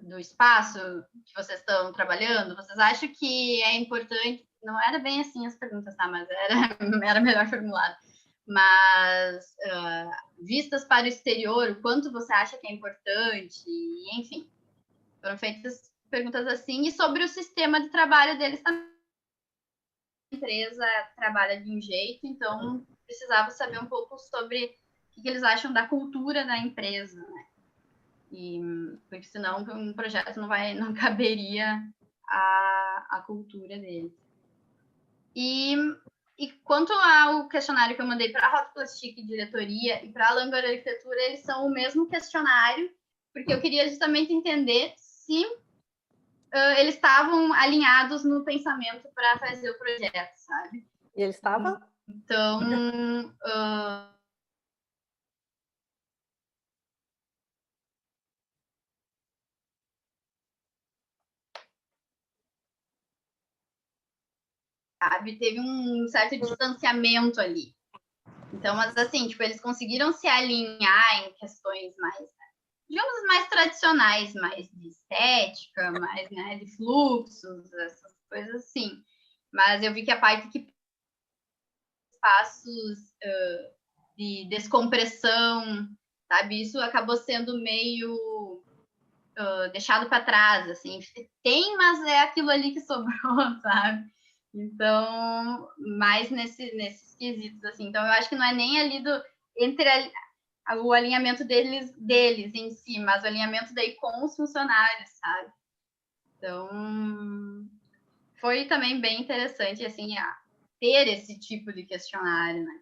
do espaço que vocês estão trabalhando? Vocês acham que é importante? Não era bem assim as perguntas, tá? Mas era melhor formulado. Mas vistas para o exterior, o quanto você acha que é importante? Enfim, foram feitas perguntas assim, e sobre o sistema de trabalho deles também. A empresa trabalha de um jeito, então precisava saber um pouco sobre o que eles acham da cultura da empresa, né? Porque senão um projeto não caberia a cultura deles. E quanto ao questionário que eu mandei para a Rotoplastic diretoria e para a Langaro Arquitetura, eles são o mesmo questionário, porque eu queria justamente entender se eles estavam alinhados no pensamento para fazer o projeto, sabe? E eles estavam? Então, sabe, teve um certo distanciamento ali. Então, mas assim, tipo, eles conseguiram se alinhar em questões mais, digamos, mais tradicionais, mais de estética, mais, né, de fluxos, essas coisas assim. Mas eu vi que a parte que espaços de descompressão, sabe, isso acabou sendo meio deixado para trás, assim. Tem, mas é aquilo ali que sobrou, sabe? Então, mais nesses quesitos, assim. Então, eu acho que não é nem ali o alinhamento deles em si, mas o alinhamento daí com os funcionários, sabe? Então, foi também bem interessante, assim, ter esse tipo de questionário, né?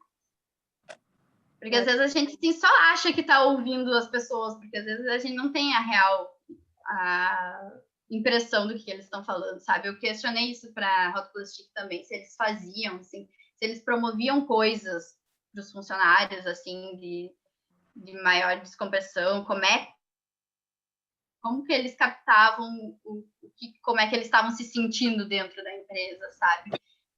Porque às vezes a gente assim, só acha que está ouvindo as pessoas, porque às vezes a gente não tem a real impressão do que eles estão falando, sabe? Eu questionei isso para a Rotoplastic também, se eles faziam, assim, se eles promoviam coisas para os funcionários, assim, maior descompressão, como que eles captavam, como é que eles estavam se sentindo dentro da empresa, sabe?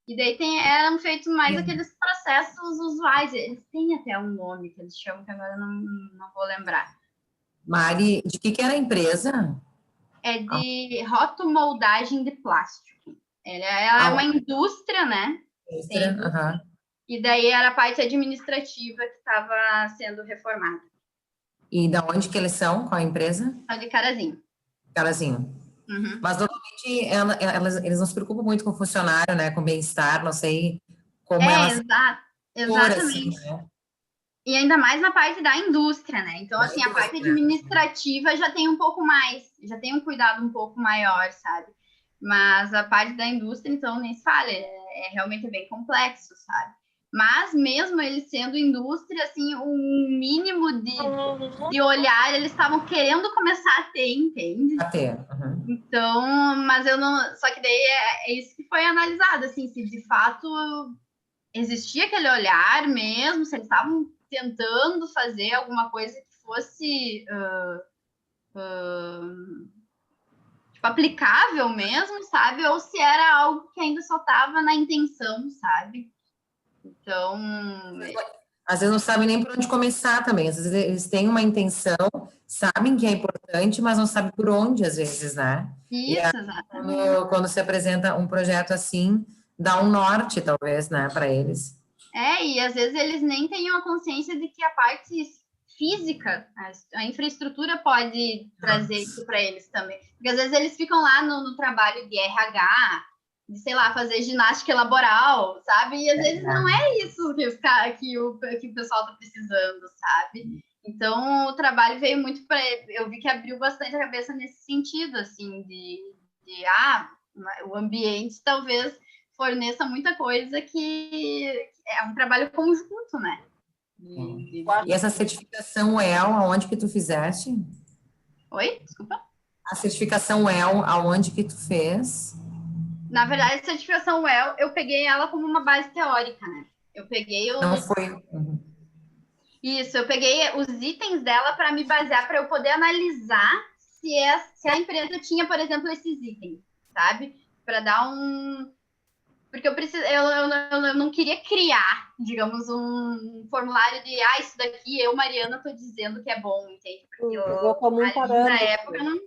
E daí eram feitos mais aqueles processos usuais, eles têm até um nome que eles chamam, que agora eu não vou lembrar. Mari, de que era a empresa? É de rotomoldagem de plástico. Ela é uma indústria, né? Indústria, E daí era a parte administrativa que estava sendo reformada. E da onde que eles são? Qual a empresa? De Carazinho. Carazinho. Uhum. Mas normalmente eles não se preocupam muito com o funcionário, né? Com o bem-estar, não sei como elas... Exatamente. Assim, né? E ainda mais na parte da indústria, né? Então, assim, a parte administrativa já tem um pouco mais, já tem um cuidado um pouco maior, sabe? Mas a parte da indústria, então, nem se fala, realmente bem complexo, sabe? Mas mesmo eles sendo indústria, assim, um mínimo de olhar, eles estavam querendo começar a ter, entende? A ter. Então, mas eu não... Só que daí é isso que foi analisado, assim, se de fato existia aquele olhar mesmo, se eles estavam tentando fazer alguma coisa que fosse tipo, aplicável mesmo, sabe? Ou se era algo que ainda só estava na intenção, sabe? Então... Às vezes não sabem nem por onde começar também. Às vezes eles têm uma intenção, sabem que é importante, mas não sabem por onde, às vezes, né? Isso, exatamente. Quando se apresenta um projeto assim, dá um norte, talvez, né, para eles. E às vezes eles nem têm a consciência de que a parte física, a infraestrutura pode trazer isso para eles também. Porque às vezes eles ficam lá no trabalho de RH, de, sei lá, fazer ginástica laboral, sabe? E às vezes não é isso que o pessoal está precisando, sabe? Então, o trabalho veio muito para... Eu vi que abriu bastante a cabeça nesse sentido, assim, o ambiente talvez forneça muita coisa que é um trabalho conjunto, né? E essa certificação WELL, aonde que tu fizeste? Oi? Desculpa. A certificação WELL, aonde que tu fez? Na verdade, a certificação WELL, eu peguei ela como uma base teórica, né? Eu peguei Não foi... Isso, eu peguei os itens dela para me basear, para eu poder analisar se a empresa tinha, por exemplo, esses itens, sabe? Para dar um... Porque eu não queria criar, digamos, um formulário de isso daqui, Mariana, tô dizendo que é bom, entende? Porque na época não...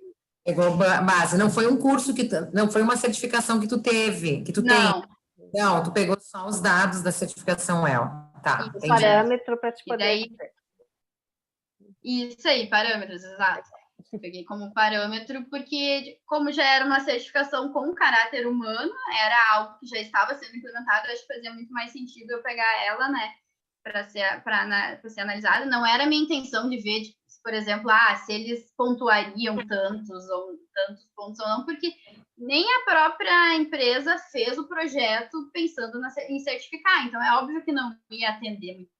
Igual base, não foi um curso não foi uma certificação que tu teve, que tu não. tem. Não, tu pegou só os dados da certificação WELL. Tá, o parâmetro para te poder fazer. Isso aí, parâmetros, exato. Eu peguei como parâmetro porque, como já era uma certificação com caráter humano, era algo que já estava sendo implementado, eu acho que fazia muito mais sentido eu pegar ela, né, para ser analisada. Não era a minha intenção de ver, por exemplo, se eles pontuariam tantos pontos ou não, porque nem a própria empresa fez o projeto pensando em certificar. Então, é óbvio que não ia atender muita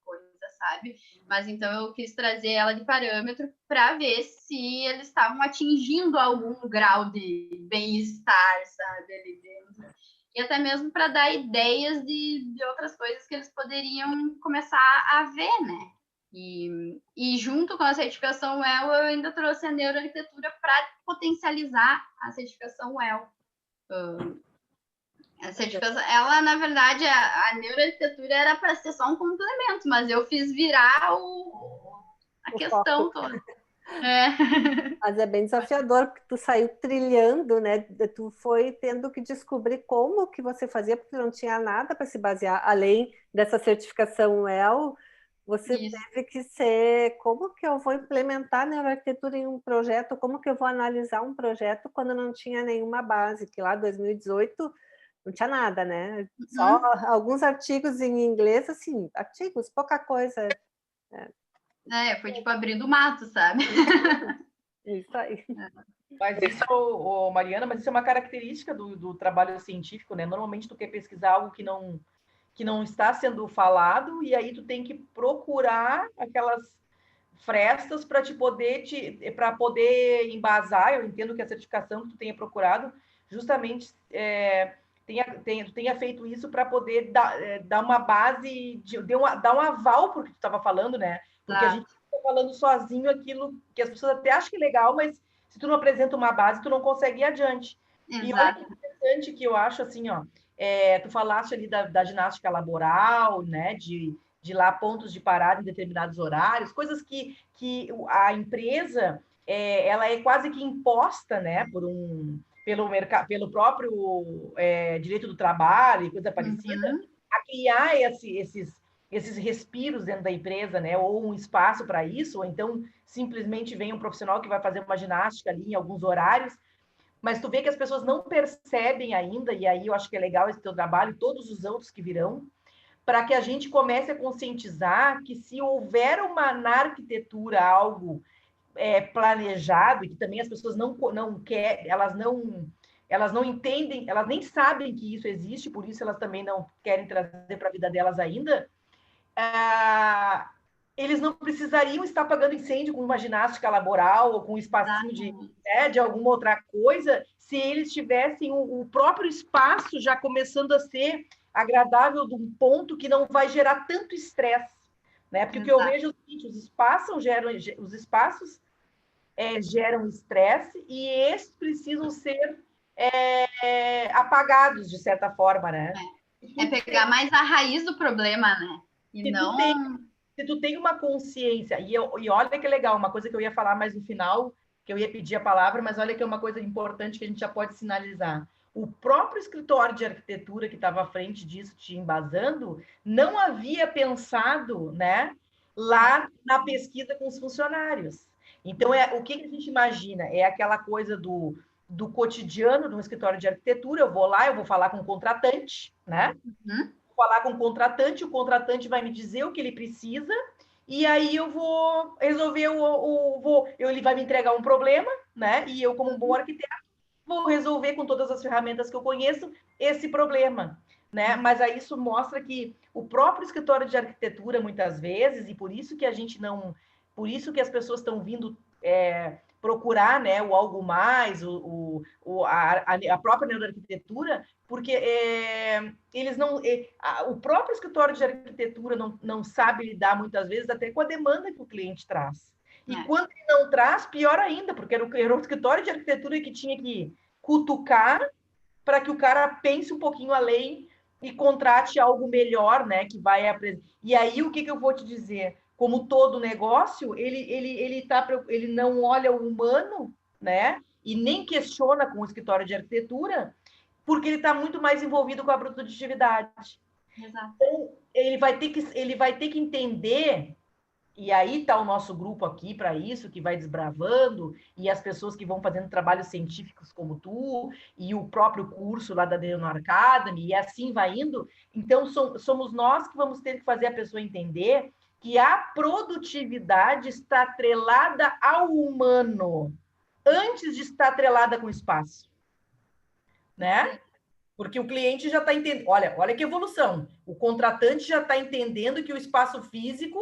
coisa, sabe? Mas então eu quis trazer ela de parâmetro para ver se eles estavam atingindo algum grau de bem-estar, sabe, ali dentro. E até mesmo para dar ideias de outras coisas que eles poderiam começar a ver, né? E junto com a certificação WELL, eu ainda trouxe a neuroarquitetura para potencializar a certificação WELL. A certificação, ela, na verdade, a neuroarquitetura era para ser só um complemento, mas eu fiz virar a questão toda. Mas é bem desafiador, porque tu saiu trilhando, né? Tu foi tendo que descobrir como que você fazia, porque não tinha nada para se basear, além dessa certificação WELL, você teve que ser, como que eu vou implementar a neuroarquitetura em um projeto, como que eu vou analisar um projeto quando não tinha nenhuma base, que lá em 2018 não tinha nada, né? Só alguns artigos em inglês, assim, artigos, pouca coisa. Foi tipo abrindo o mato, sabe? Isso aí. Mas isso, Mariana, mas isso é uma característica do trabalho científico, né? Normalmente tu quer pesquisar algo que não está sendo falado, e aí tu tem que procurar aquelas frestas para poder embasar. Eu entendo que a certificação que tu tenha procurado justamente tenha feito isso para poder dar uma base, dar um aval para o que tu estava falando, né? Porque a gente está falando sozinho aquilo que as pessoas até acham que é legal, mas se tu não apresenta uma base, tu não consegue ir adiante. Exato. E olha que interessante que eu acho assim, ó, tu falaste ali da ginástica laboral, né, de lá pontos de parada em determinados horários, coisas que a empresa ela é quase que imposta, né, pelo próprio direito do trabalho e coisa parecida, a criar esses respiros dentro da empresa, né, ou um espaço para isso, ou então simplesmente vem um profissional que vai fazer uma ginástica ali em alguns horários, mas tu vê que as pessoas não percebem ainda, e aí eu acho que é legal esse teu trabalho e todos os outros que virão, para que a gente comece a conscientizar que se houver na arquitetura algo planejado, e que também as pessoas não querem, elas não entendem, elas nem sabem que isso existe, por isso elas também não querem trazer para a vida delas ainda, eles não precisariam estar pagando incêndio com uma ginástica laboral ou com um espacinho de alguma outra coisa, se eles tivessem o próprio espaço já começando a ser agradável de um ponto que não vai gerar tanto estresse, né? Porque o que eu vejo é o seguinte, os espaços geram estresse e esses precisam ser apagados, de certa forma, né? É pegar mais a raiz do problema, né? E se tu tem uma consciência, e olha que legal, uma coisa que eu ia falar mais no final, que eu ia pedir a palavra, mas olha que é uma coisa importante que a gente já pode sinalizar. O próprio escritório de arquitetura que estava à frente disso, te embasando, não havia pensado, né, lá na pesquisa com os funcionários. Então, o que a gente imagina? É aquela coisa do cotidiano de um escritório de arquitetura, eu vou lá, eu vou falar com o contratante, né? Falar com o contratante vai me dizer o que ele precisa, e aí eu vou resolver, ele vai me entregar um problema, né? E eu, como um bom arquiteto, vou resolver com todas as ferramentas que eu conheço esse problema, né? Mas aí isso mostra que o próprio escritório de arquitetura, muitas vezes, e por isso que por isso que as pessoas estão vindo procurar, né, o algo mais, a própria neuroarquitetura, porque o próprio escritório de arquitetura não sabe lidar muitas vezes até com a demanda que o cliente traz. E quando ele não traz, pior ainda, porque era o escritório de arquitetura que tinha que cutucar para que o cara pense um pouquinho além e contrate algo melhor, né, que vai apresentar. E aí, o que eu vou te dizer? Como todo negócio, ele não olha o humano, né? E nem questiona com o escritório de arquitetura, porque ele está muito mais envolvido com a produtividade. Exato. Então, ele vai ter que entender, e aí está o nosso grupo aqui para isso, que vai desbravando, e as pessoas que vão fazendo trabalhos científicos como tu, e o próprio curso lá da Neo Academy, e assim vai indo. Então, somos nós que vamos ter que fazer a pessoa entender que a produtividade está atrelada ao humano, antes de estar atrelada com o espaço, né? Porque o cliente já está entendendo, olha que evolução, o contratante já está entendendo que o espaço físico,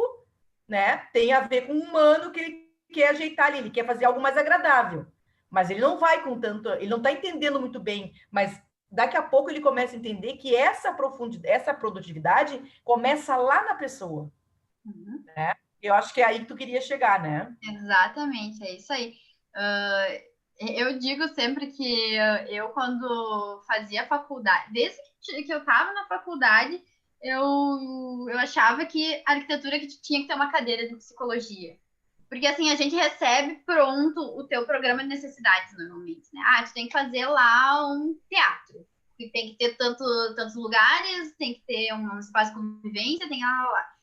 né, tem a ver com o humano que ele quer ajeitar ali, ele quer fazer algo mais agradável, mas ele não vai com tanto, ele não está entendendo muito bem, mas daqui a pouco ele começa a entender que essa produtividade começa lá na pessoa. Né? Eu acho que é aí que tu queria chegar, né? Exatamente, é isso aí. Eu digo sempre que eu, quando fazia faculdade, desde que eu estava na faculdade, eu achava que a arquitetura que tinha que ter uma cadeira de psicologia. Porque, assim, a gente recebe pronto o teu programa de necessidades, normalmente, né? Tu tem que fazer lá um teatro. Que tem que ter tantos lugares, tem que ter um espaço de convivência, tem lá.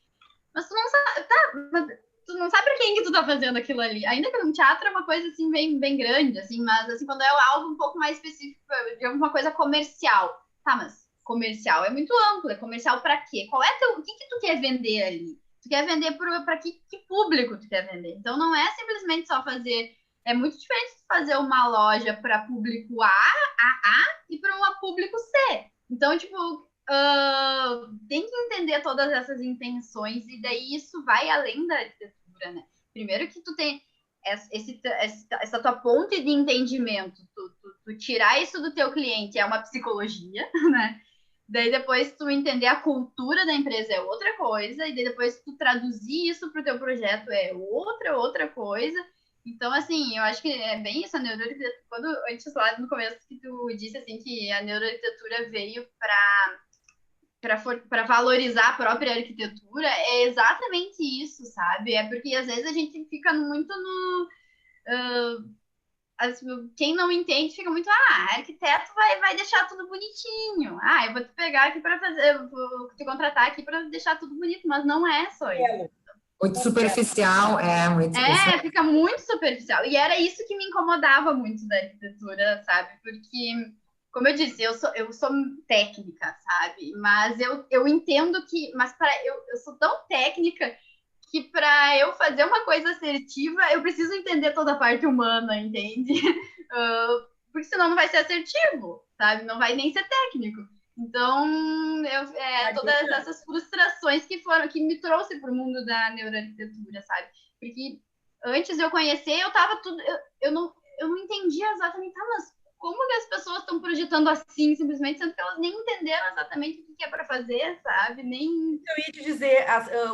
Mas tu não sabe, tu não sabe pra quem que tu tá fazendo aquilo ali. Ainda que um teatro é uma coisa, assim, bem, bem grande, assim, mas, assim, quando é algo um pouco mais específico, digamos, uma coisa comercial. Mas comercial é muito amplo, é comercial pra quê? O que tu quer vender ali? Tu quer vender para que público tu quer vender? Então, não é simplesmente só fazer... É muito diferente de fazer uma loja para público A e para um público C. Então, tipo, tem que entender todas essas intenções e daí isso vai além da arquitetura, né? Primeiro que tu tem essa tua ponte de entendimento, tu tirar isso do teu cliente é uma psicologia, né? Daí depois tu entender a cultura da empresa é outra coisa, e daí depois tu traduzir isso para o teu projeto é outra coisa. Então, assim, eu acho que é bem isso, a neuroarquitetura, quando antes lá no começo que tu disse, assim, que a neuroarquitetura veio para valorizar a própria arquitetura, é exatamente isso, sabe? É porque às vezes a gente fica muito no... quem não entende fica muito, arquiteto vai deixar tudo bonitinho. Eu vou te pegar aqui para fazer, eu vou te contratar aqui para deixar tudo bonito, mas não é só isso. Muito superficial, muito superficial. Fica muito superficial. E era isso que me incomodava muito da arquitetura, sabe? Porque, como eu disse, eu sou técnica, sabe? Mas eu entendo que... Mas eu sou tão técnica que para eu fazer uma coisa assertiva, eu preciso entender toda a parte humana, entende? Porque senão não vai ser assertivo, sabe? Não vai nem ser técnico. Então, todas essas frustrações que me trouxe para o mundo da neuroarquitetura, sabe? Porque antes de eu conhecer, eu não entendia exatamente, mas como que as pessoas estão projetando assim, simplesmente, sendo que elas nem entenderam exatamente o que é para fazer, sabe? Eu ia te dizer,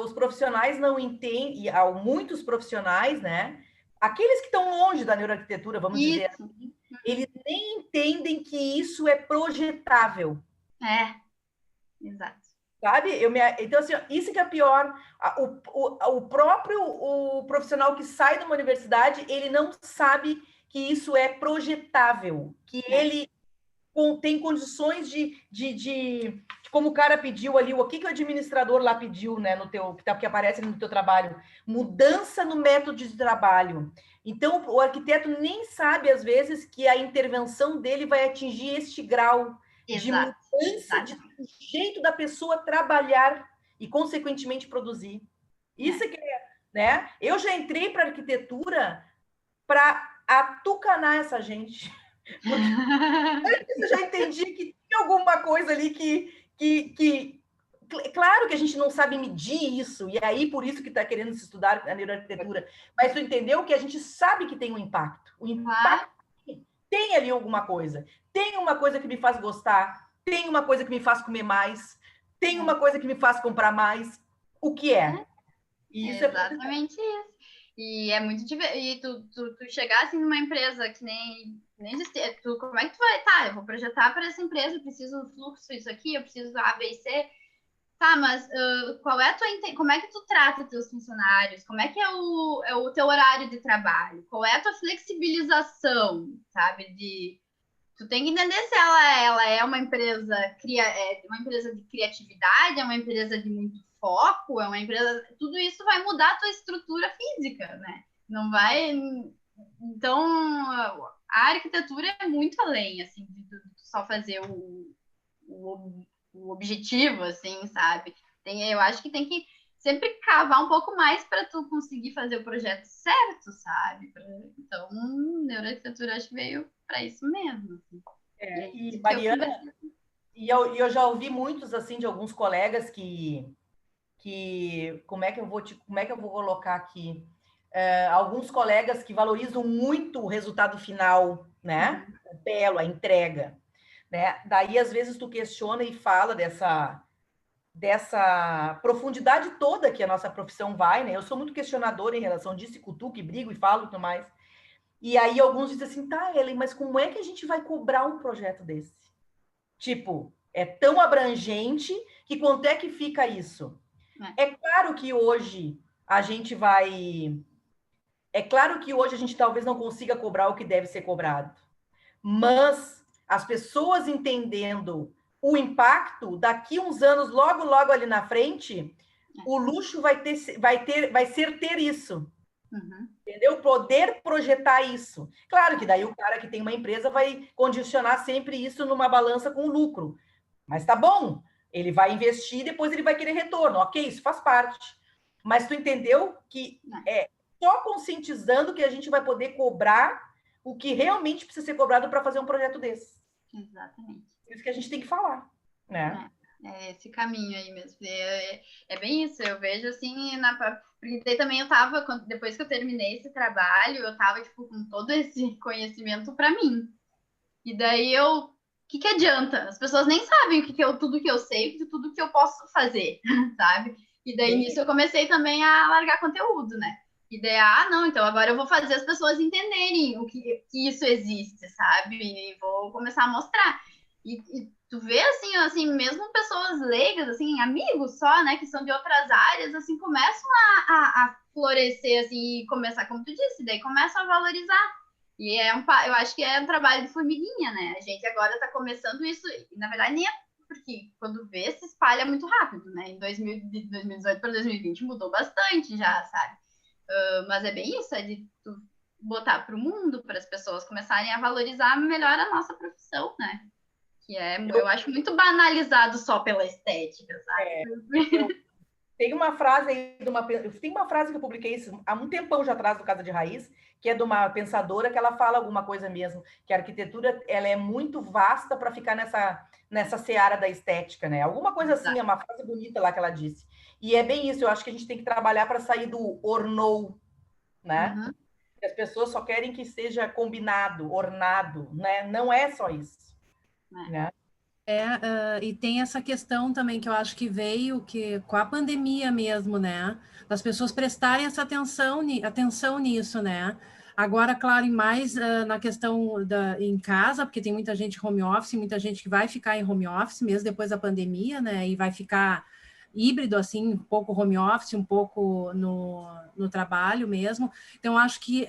os profissionais não entendem, e há muitos profissionais, né? Aqueles que estão longe da neuroarquitetura, vamos dizer assim, eles nem entendem que isso é projetável. Exato. Sabe? Então, assim, isso que é pior. O próprio profissional que sai de uma universidade, ele não sabe que isso é projetável, que ele tem condições de como o cara pediu ali, o que o administrador lá pediu, né, que aparece no teu trabalho, mudança no método de trabalho. Então, o arquiteto nem sabe, às vezes, que a intervenção dele vai atingir este grau de mudança do jeito da pessoa trabalhar e, consequentemente, produzir. Isso que é, né? Eu já entrei para a arquitetura para atucanar essa gente. Porque eu já entendi que tinha alguma coisa ali que... Claro que a gente não sabe medir isso, e aí por isso que está querendo se estudar a neuroarquitetura, mas tu entendeu que a gente sabe que tem um impacto. O impacto tem ali alguma coisa. Tem uma coisa que me faz gostar, tem uma coisa que me faz comer mais, tem uma coisa que me faz comprar mais. O que é? E isso exatamente isso. E é muito divertido. E tu chegar assim numa empresa que nem existe. Como é que tu vai? Eu vou projetar para essa empresa, eu preciso do fluxo, isso aqui, eu preciso do A, B e C. Mas qual é como é que tu trata teus funcionários? Como é que é o teu horário de trabalho? Qual é a tua flexibilização, sabe? Tu tem que entender se ela é uma empresa, uma empresa de criatividade, é uma empresa de muito foco, é uma empresa... Tudo isso vai mudar a tua estrutura física, né? Não vai... Então, a arquitetura é muito além, assim, de só fazer o objetivo, assim, sabe? Eu acho que tem que sempre cavar um pouco mais para tu conseguir fazer o projeto certo, sabe? Então, neuroarquitetura acho que veio para isso mesmo. Assim. E Mariana, eu já ouvi muitos, assim, de alguns colegas que como é que eu vou colocar aqui? Alguns colegas que valorizam muito o resultado final, né? O belo, a entrega. Né? Daí, às vezes, tu questiona e fala dessa profundidade toda que a nossa profissão vai, né? Eu sou muito questionadora em relação disso, cutuco, brigo e falo e tudo mais. E aí alguns dizem assim, Ellen, mas como é que a gente vai cobrar um projeto desse? Tipo, é tão abrangente que quanto é que fica isso? É claro que hoje a gente talvez não consiga cobrar o que deve ser cobrado. Mas as pessoas entendendo o impacto, daqui uns anos, logo ali na frente, o luxo vai ser ter isso. Entendeu? Poder projetar isso. Claro que daí o cara que tem uma empresa vai condicionar sempre isso numa balança com lucro. Mas tá bom, ele vai investir e depois ele vai querer retorno. Ok, isso faz parte. Mas tu entendeu que é só conscientizando que a gente vai poder cobrar o que realmente precisa ser cobrado para fazer um projeto desse. Exatamente. Por isso que a gente tem que falar, né? É esse caminho aí mesmo. É bem isso, eu vejo assim, porque também depois que eu terminei esse trabalho, eu tava, tipo, com todo esse conhecimento para mim. E daí eu que adianta? As pessoas nem sabem tudo que eu sei, tudo que eu posso fazer, sabe? E daí nisso eu comecei também a largar conteúdo, né? E daí, não, então agora eu vou fazer as pessoas entenderem que isso existe, sabe? E vou começar a mostrar. E tu vê, assim, mesmo pessoas leigas, assim, amigos só, né, que são de outras áreas, assim, começam a florescer, assim, e começar, como tu disse, daí começam a valorizar. E eu acho que é um trabalho de formiguinha, né? A gente agora está começando isso, e na verdade nem é porque quando vê, se espalha muito rápido, né? Em 2018 para 2020 mudou bastante já, sabe? Mas é bem isso, é de tu botar para o mundo, para as pessoas começarem a valorizar melhor a nossa profissão, né? Que eu acho muito banalizado só pela estética, sabe? Tem uma frase aí tem uma frase que eu publiquei há um tempão já atrás do Casa de Raiz, que é de uma pensadora que ela fala alguma coisa mesmo, que a arquitetura ela é muito vasta para ficar nessa seara da estética, né? Alguma coisa assim, é uma frase bonita lá que ela disse. E é bem isso, eu acho que a gente tem que trabalhar para sair do ornou, né? Uhum. As pessoas só querem que seja combinado, ornado, né? Não é só isso, né? E tem essa questão também que eu acho que veio com a pandemia mesmo, né? Das pessoas prestarem essa atenção nisso, né? Agora, claro, e mais na questão em casa, porque tem muita gente home office, muita gente que vai ficar em home office mesmo depois da pandemia, né? E vai ficar híbrido, assim, um pouco home office, um pouco no trabalho mesmo. Então, acho que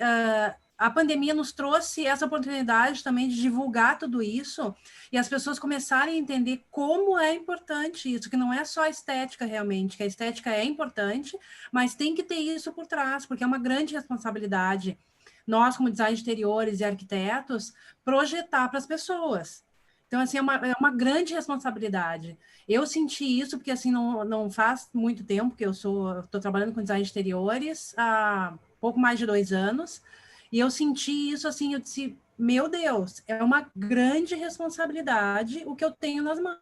a pandemia nos trouxe essa oportunidade também de divulgar tudo isso e as pessoas começarem a entender como é importante isso, que não é só a estética realmente, que a estética é importante, mas tem que ter isso por trás, porque é uma grande responsabilidade. Nós, como design de interiores e arquitetos, projetar para as pessoas. Então, assim, é uma grande responsabilidade. Eu senti isso porque, assim, não faz muito tempo que eu estou trabalhando com design de interiores há pouco mais de 2 anos, e eu senti isso, assim, eu disse, meu Deus, é uma grande responsabilidade o que eu tenho nas mãos.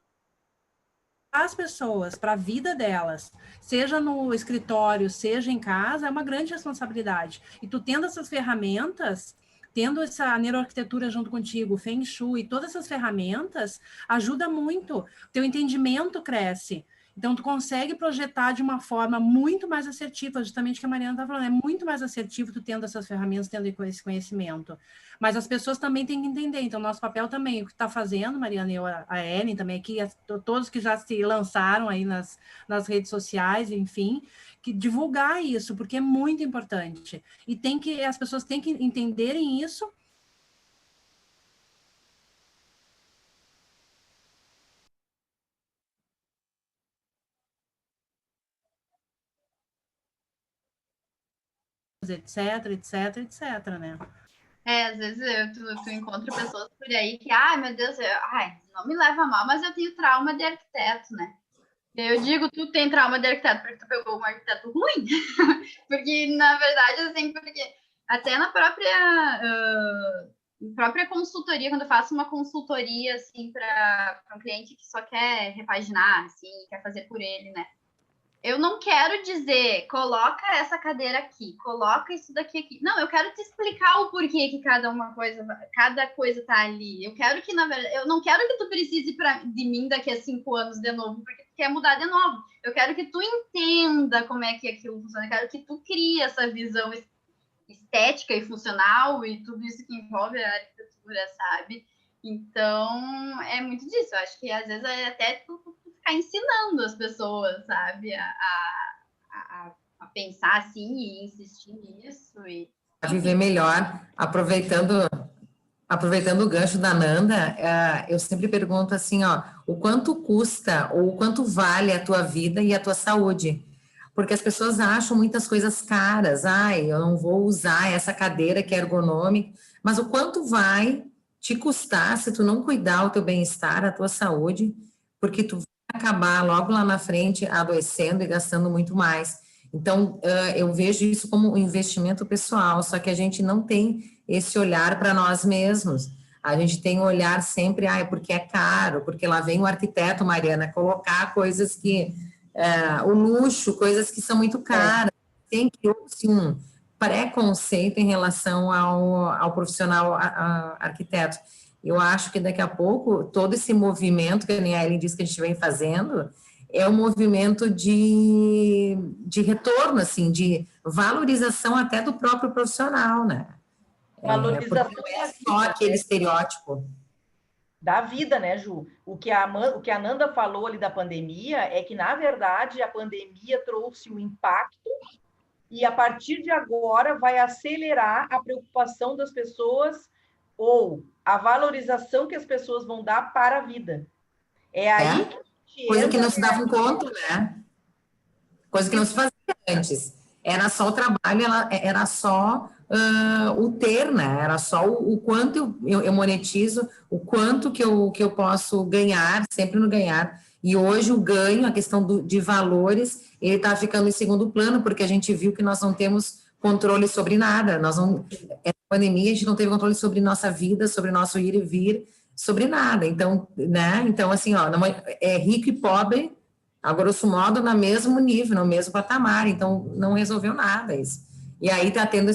As pessoas, para a vida delas, seja no escritório, seja em casa, é uma grande responsabilidade. E tu tendo essas ferramentas, tendo essa neuroarquitetura junto contigo, Feng Shui, todas essas ferramentas, ajuda muito. Teu entendimento cresce. Então, tu consegue projetar de uma forma muito mais assertiva, justamente o que a Mariana está falando, é muito mais assertivo tu tendo essas ferramentas, tendo esse conhecimento. Mas as pessoas também têm que entender, então, nosso papel também, o que está fazendo, Mariana, eu, a Ellen também aqui, todos que já se lançaram aí nas redes sociais, enfim, que divulgar isso, porque é muito importante. E as pessoas têm que entenderem isso. etc, né? Às vezes tu encontra pessoas por aí que, meu Deus, não me leva mal, mas eu tenho trauma de arquiteto, né? Eu digo, tu tem trauma de arquiteto porque tu pegou um arquiteto ruim? Porque, na verdade, assim, porque até na própria consultoria, quando eu faço uma consultoria, assim, para um cliente que só quer repaginar, assim, quer fazer por ele, né? Eu não quero dizer, coloca essa cadeira aqui, coloca isso daqui aqui. Não, eu quero te explicar o porquê que cada coisa tá ali. Eu quero que, na verdade, eu não quero que tu precise de mim daqui a 5 anos de novo, porque tu quer mudar de novo. Eu quero que tu entenda como é que aquilo funciona. Eu quero que tu crie essa visão estética e funcional e tudo isso que envolve a arquitetura, sabe? Então, é muito disso. Eu acho que, às vezes, é até tu ficar ensinando as pessoas, sabe, a pensar assim e insistir nisso. A viver melhor, aproveitando o gancho da Nanda, eu sempre pergunto assim, o quanto custa ou o quanto vale a tua vida e a tua saúde? Porque as pessoas acham muitas coisas caras, eu não vou usar essa cadeira que é ergonômica, mas o quanto vai te custar se tu não cuidar o teu bem-estar, a tua saúde, porque tu acabar logo lá na frente adoecendo e gastando muito mais. Então, eu vejo isso como um investimento pessoal, só que a gente não tem esse olhar para nós mesmos. A gente tem um olhar sempre, porque é caro, porque lá vem o arquiteto, Mariana, colocar coisas que... o luxo, coisas que são muito caras. Tem que assim, um preconceito em relação ao profissional arquiteto. Eu acho que daqui a pouco, todo esse movimento, que nem a Ellen disse que a gente vem fazendo, é um movimento de retorno, assim, de valorização até do próprio profissional, né? Valorização Porque não é só aquele estereótipo. Da vida, né, Ju? O que a Nanda falou ali da pandemia é que, na verdade, a pandemia trouxe um impacto e, a partir de agora, vai acelerar a preocupação das pessoas ou a valorização que as pessoas vão dar para a vida. É aí que a gente Coisa que entra, não se dava conta, né? Coisa que não se fazia antes. Era só o trabalho, era só o ter, né? Era só o quanto eu monetizo, o quanto que eu posso ganhar, sempre no ganhar. E hoje o ganho, a questão de valores, ele está ficando em segundo plano, porque a gente viu que nós não temos controle sobre nada. Essa pandemia, a gente não teve controle sobre nossa vida, sobre nosso ir e vir, sobre nada. Então, né? Então, assim, ó, é rico e pobre, a grosso modo, no mesmo nível, no mesmo patamar, então não resolveu nada isso. E aí está tendo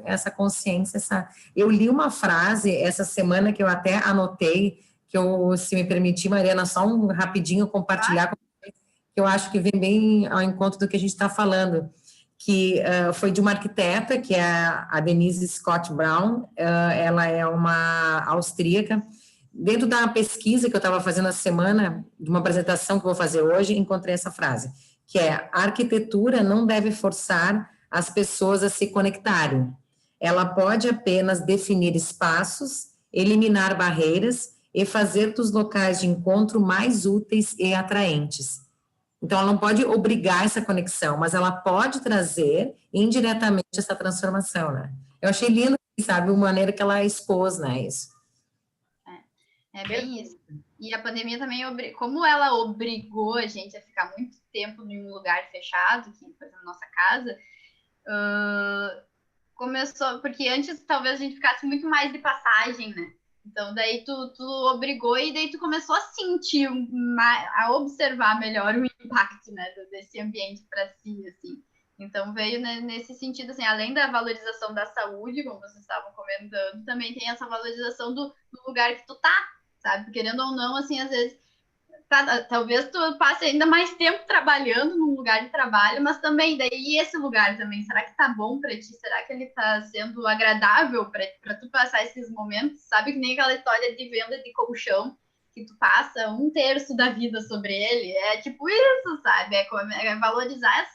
essa consciência. Eu li uma frase essa semana que eu até anotei, que eu, se me permitir, Mariana, só um rapidinho compartilhar com vocês, que eu acho que vem bem ao encontro do que a gente está falando, que foi de uma arquiteta, que é a Denise Scott Brown, ela é uma austríaca. Dentro da pesquisa que eu estava fazendo essa semana, de uma apresentação que eu vou fazer hoje, encontrei essa frase, que é: a arquitetura não deve forçar as pessoas a se conectarem. Ela pode apenas definir espaços, eliminar barreiras e fazer dos locais de encontro mais úteis e atraentes. Então, ela não pode obrigar essa conexão, mas ela pode trazer indiretamente essa transformação, né? Eu achei lindo, sabe, a maneira que ela expôs, né, isso. É bem isso. E a pandemia também, como ela obrigou a gente a ficar muito tempo em um lugar fechado, que foi na nossa casa, começou, porque antes talvez a gente ficasse muito mais de passagem, né? Então daí tu obrigou e daí tu começou a sentir, a observar melhor o impacto, né, desse ambiente para si, assim. Então veio, né, nesse sentido, assim, além da valorização da saúde, como vocês estavam comentando, também tem essa valorização do lugar que tu tá, sabe? Querendo ou não, assim, às vezes, talvez tu passe ainda mais tempo trabalhando num lugar de trabalho, mas também, daí esse lugar também, será que tá bom para ti? Será que ele tá sendo agradável para tu passar esses momentos? Sabe, que nem aquela história de venda de colchão, que tu passa 1/3 da vida sobre ele, é tipo isso, sabe? É valorizar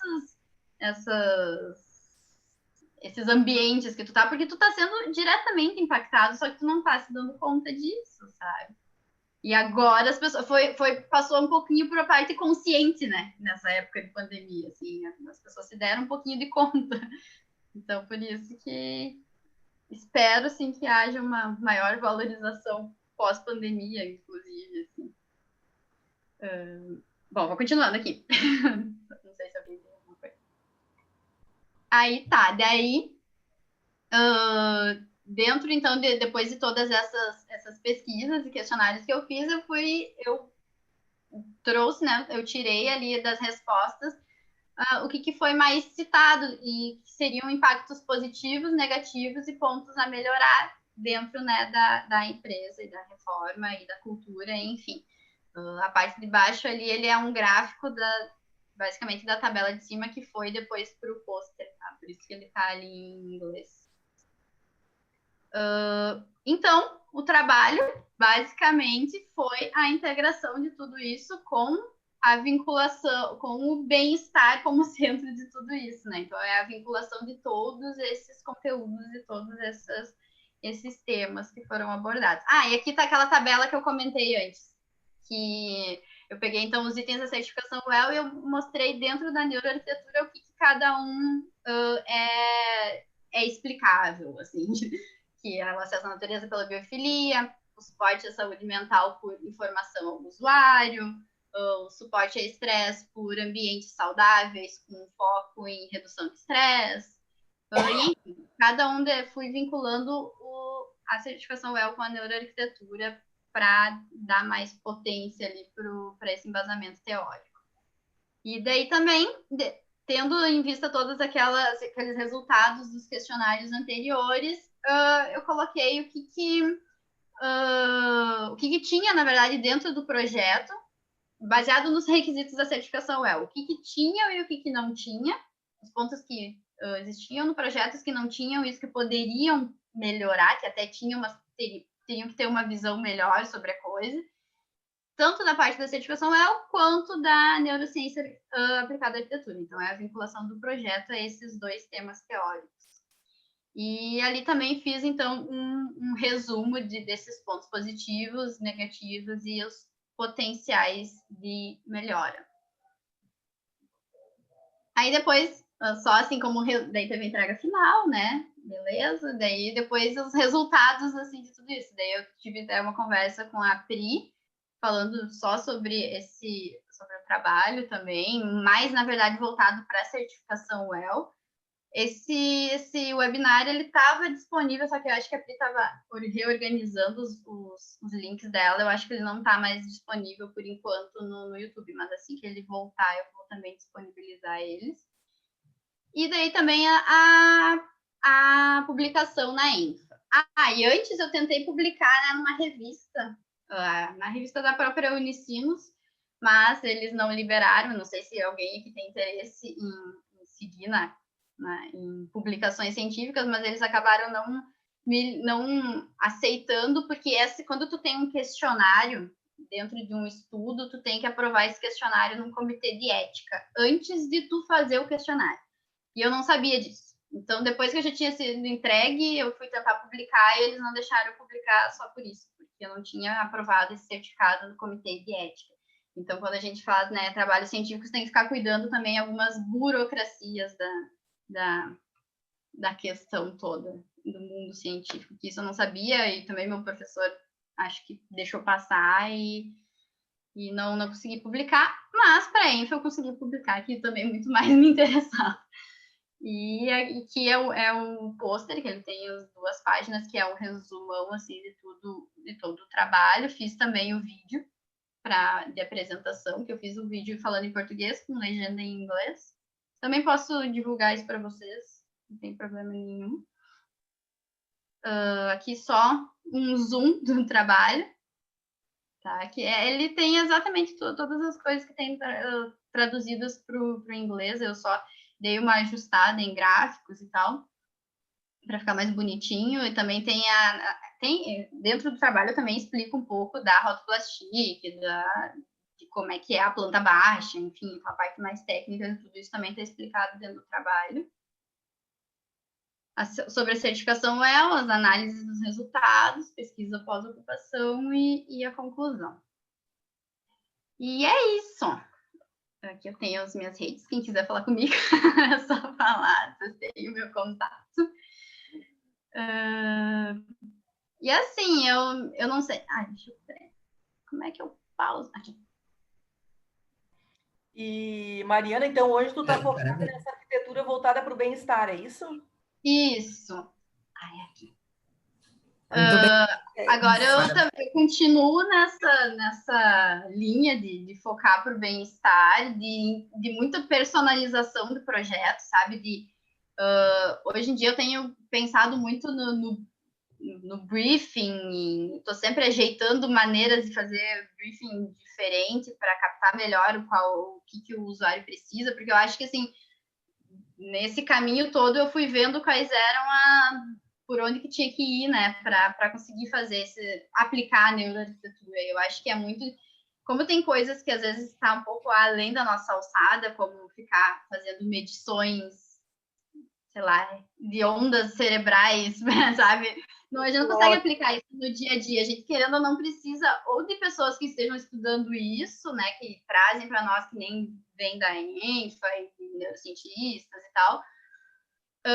esses ambientes que tu tá, porque tu tá sendo diretamente impactado, só que tu não tá se dando conta disso, sabe? E agora as pessoas passou um pouquinho para a parte consciente, né? Nessa época de pandemia, assim, as pessoas se deram um pouquinho de conta. Então, por isso que espero, assim, que haja uma maior valorização pós-pandemia, inclusive, assim. Bom, vou continuando aqui. Não sei se alguém tem alguma coisa. Aí tá, daí dentro, então, depois de todas essas pesquisas e questionários que eu fiz, eu trouxe, né, eu tirei ali das respostas o que foi mais citado e que seriam impactos positivos, negativos e pontos a melhorar dentro, né, da empresa e da reforma e da cultura, enfim. A parte de baixo ali, ele é um gráfico basicamente da tabela de cima que foi depois para o pôster, tá? Por isso que ele está ali em inglês. Então, o trabalho, basicamente, foi a integração de tudo isso com a vinculação, com o bem-estar como centro de tudo isso, né? Então, é a vinculação de todos esses conteúdos e todos esses temas que foram abordados. E aqui está aquela tabela que eu comentei antes, que eu peguei, então, os itens da certificação WELL e eu mostrei dentro da neuroarquitetura o que cada um é explicável, assim, que é o acesso à natureza pela biofilia, o suporte à saúde mental por informação ao usuário, o suporte a estresse por ambientes saudáveis com foco em redução de estresse. E cada um fui vinculando a certificação WELL com a neuroarquitetura para dar mais potência ali para esse embasamento teórico. E daí também, tendo em vista todos aqueles resultados dos questionários anteriores, eu coloquei o que o que tinha, na verdade, dentro do projeto, baseado nos requisitos da certificação UEL. O que tinha e o que não tinha, os pontos que existiam no projeto, os que não tinham e os que poderiam melhorar, que até tinham que ter uma visão melhor sobre a coisa, tanto da parte da certificação UEL quanto da neurociência aplicada à arquitetura. Então, é a vinculação do projeto a esses 2 temas teóricos. E ali também fiz, então, um resumo desses pontos positivos, negativos e os potenciais de melhora. Aí depois, só assim como daí teve a entrega final, né? Beleza? Daí depois os resultados assim de tudo isso. Daí eu tive até uma conversa com a Pri, falando só sobre o trabalho também, mais na verdade voltado para a certificação UEL. Esse webinar ele estava disponível, só que eu acho que a Pri estava reorganizando os links dela. Eu acho que ele não está mais disponível por enquanto no YouTube, mas assim que ele voltar, eu vou também disponibilizar eles. E daí também a publicação na Enfa. E antes eu tentei publicar numa revista, na revista da própria Unicinos, mas eles não liberaram. Não sei se alguém aqui tem interesse em seguir em publicações científicas, mas eles acabaram não aceitando, porque quando tu tem um questionário dentro de um estudo, tu tem que aprovar esse questionário num comitê de ética, antes de tu fazer o questionário. E eu não sabia disso. Então, depois que eu já tinha sido entregue, eu fui tentar publicar e eles não deixaram eu publicar só por isso, porque eu não tinha aprovado esse certificado no comitê de ética. Então, quando a gente faz trabalhos científicos, tem que ficar cuidando também algumas burocracias da questão toda do mundo científico, que isso eu não sabia, e também meu professor acho que deixou passar e não consegui publicar, mas para a Enfa eu consegui publicar, que também muito mais me interessava. E que é um pôster, que ele tem as 2 páginas, que é um resumão assim, de todo o trabalho. Fiz também o vídeo de apresentação, que eu fiz o vídeo falando em português, com legenda em inglês. Também posso divulgar isso para vocês, não tem problema nenhum. Aqui só um zoom do trabalho, tá? Que ele tem exatamente todas as coisas que tem traduzidas para o inglês. Eu só dei uma ajustada em gráficos e tal, para ficar mais bonitinho. E também tem dentro do trabalho eu também explico um pouco da rotoplastia, de como é que é a planta baixa, enfim, a parte mais técnica, tudo isso também está explicado dentro do trabalho. Sobre a certificação UEL, as análises dos resultados, pesquisa pós-ocupação e a conclusão. E é isso. Aqui eu tenho as minhas redes, quem quiser falar comigo, é só falar, vocês têm o meu contato. E assim, eu não sei. Deixa eu ver. Como é que eu pauso? Aqui. E, Mariana, então hoje tu está focada nessa arquitetura voltada para o bem-estar, é isso? Isso. Aqui. Agora eu continuo nessa linha de focar para o bem-estar, de muita personalização do projeto, sabe? Hoje em dia eu tenho pensado muito no briefing, estou sempre ajeitando maneiras de fazer briefing diferente para captar melhor o que o usuário precisa, porque eu acho que assim, nesse caminho todo eu fui vendo quais eram por onde que tinha que ir, né, para conseguir aplicar a neuroarquitetura. Eu acho que é muito, como tem coisas que às vezes está um pouco além da nossa alçada, como ficar fazendo medições, sei lá, de ondas cerebrais, sabe? Não, a gente não consegue aplicar isso no dia a dia. A gente, querendo ou não, precisa ou de pessoas que estejam estudando isso, né, que trazem para nós, que nem vem da Enfa e de neurocientistas e tal.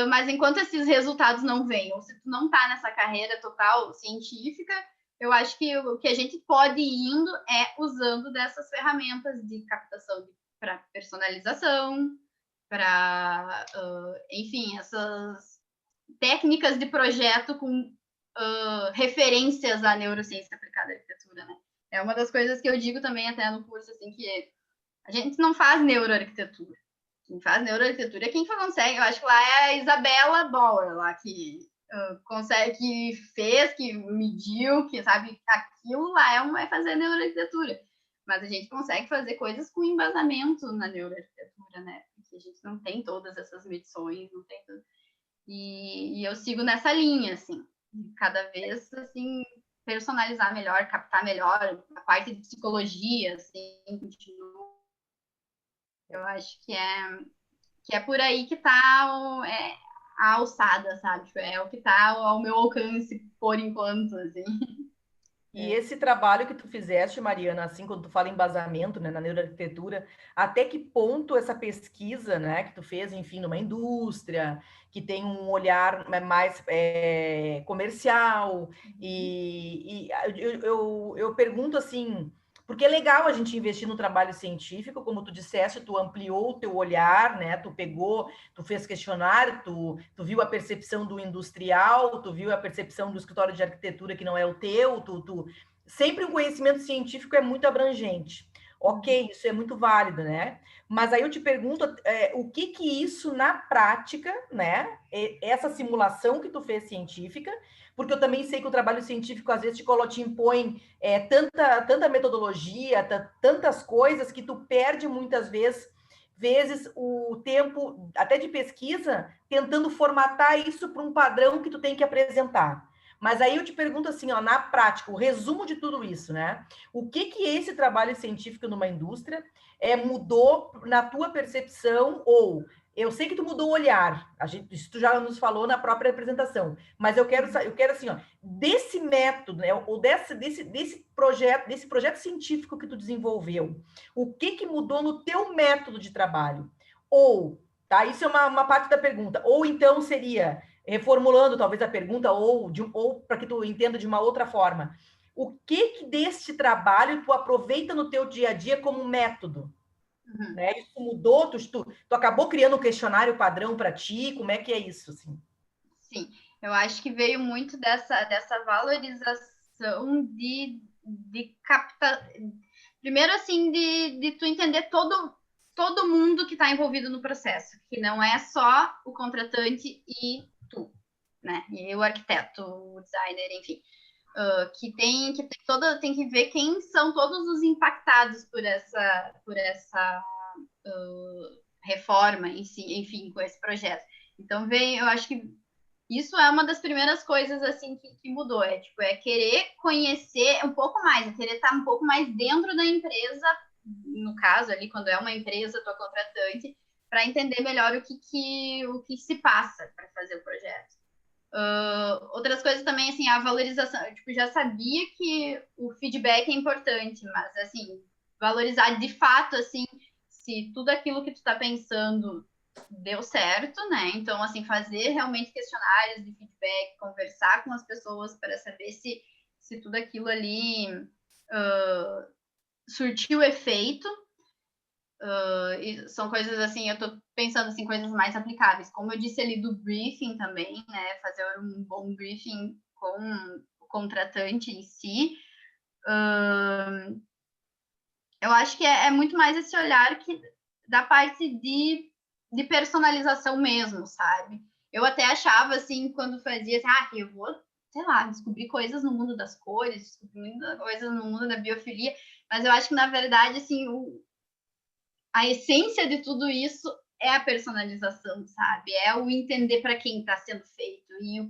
Mas enquanto esses resultados não vêm, ou se tu não está nessa carreira total científica, eu acho que o que a gente pode ir indo é usando dessas ferramentas de captação para personalização, para, enfim, essas técnicas de projeto com referências à neurociência aplicada à arquitetura, né? É uma das coisas que eu digo também até no curso, assim, que a gente não faz neuroarquitetura. Quem faz neuroarquitetura é quem consegue. Eu acho que lá é a Isabella Bauer, lá que que fez, que mediu, que sabe, aquilo lá é fazer neuroarquitetura. Mas a gente consegue fazer coisas com embasamento na neuroarquitetura, né? Porque a gente não tem todas essas medições, não tem tudo. E eu sigo nessa linha, assim, cada vez, assim, personalizar melhor, captar melhor a parte de psicologia, assim, continua. Eu acho que é por aí que tá a alçada, sabe? É o que tá ao meu alcance por enquanto, assim. E esse trabalho que tu fizeste, Mariana, assim, quando tu fala em embasamento, né, na neuroarquitetura, até que ponto essa pesquisa, né, que tu fez, enfim, numa indústria, que tem um olhar mais comercial, e eu pergunto assim, porque é legal a gente investir no trabalho científico, como tu disseste, tu ampliou o teu olhar, né, tu fez questionário, tu viu a percepção do industrial, tu viu a percepção do escritório de arquitetura que não é o teu, sempre o conhecimento científico é muito abrangente. Ok, isso é muito válido, né? Mas aí eu te pergunto, o que isso na prática, né? Essa simulação que tu fez científica, porque eu também sei que o trabalho científico às vezes te impõe tanta metodologia, tantas coisas que tu perde muitas vezes o tempo até de pesquisa tentando formatar isso para um padrão que tu tem que apresentar. Mas aí eu te pergunto assim, ó, na prática, o resumo de tudo isso, né? O que esse trabalho científico numa indústria mudou na tua percepção, ou eu sei que tu mudou o olhar, isso tu já nos falou na própria apresentação, mas eu quero assim, ó, desse método, né, ou desse projeto científico que tu desenvolveu, o que mudou no teu método de trabalho? Ou, tá? Isso é uma parte da pergunta. Ou então seria, reformulando talvez a pergunta, ou para que tu entenda de uma outra forma, o que deste trabalho tu aproveita no teu dia a dia como método? Uhum. Né? Isso mudou? Tu acabou criando um questionário padrão para ti? Como é que é isso? Assim? Sim, eu acho que veio muito dessa valorização de captar. Primeiro, assim, de tu entender todo mundo que está envolvido no processo, que não é só o contratante e tu, né? E o arquiteto, o designer, enfim. Tem que ver quem são todos os impactados por essa reforma em si, enfim, com esse projeto. Então, eu acho que isso é uma das primeiras coisas assim que mudou, é querer conhecer um pouco mais, é querer estar um pouco mais dentro da empresa, no caso ali, quando é uma empresa, tua contratante, para entender melhor o que se passa para fazer o projeto. Outras coisas também, assim, a valorização, eu já sabia que o feedback é importante, mas, assim, valorizar de fato, assim, se tudo aquilo que tu está pensando deu certo, né? Então, assim, fazer realmente questionários de feedback, conversar com as pessoas para saber se tudo aquilo ali surtiu efeito. E são coisas assim, eu tô pensando assim, coisas mais aplicáveis. Como eu disse ali do briefing também, né? Fazer um bom briefing com o contratante em si. Eu acho que é muito mais esse olhar da parte de personalização mesmo, sabe? Eu até achava, assim, quando fazia, assim, eu vou, sei lá, descobrir coisas no mundo das cores, descobrir coisas no mundo da biofilia, mas eu acho que, na verdade, assim, a essência de tudo isso é a personalização, sabe? É o entender para quem está sendo feito e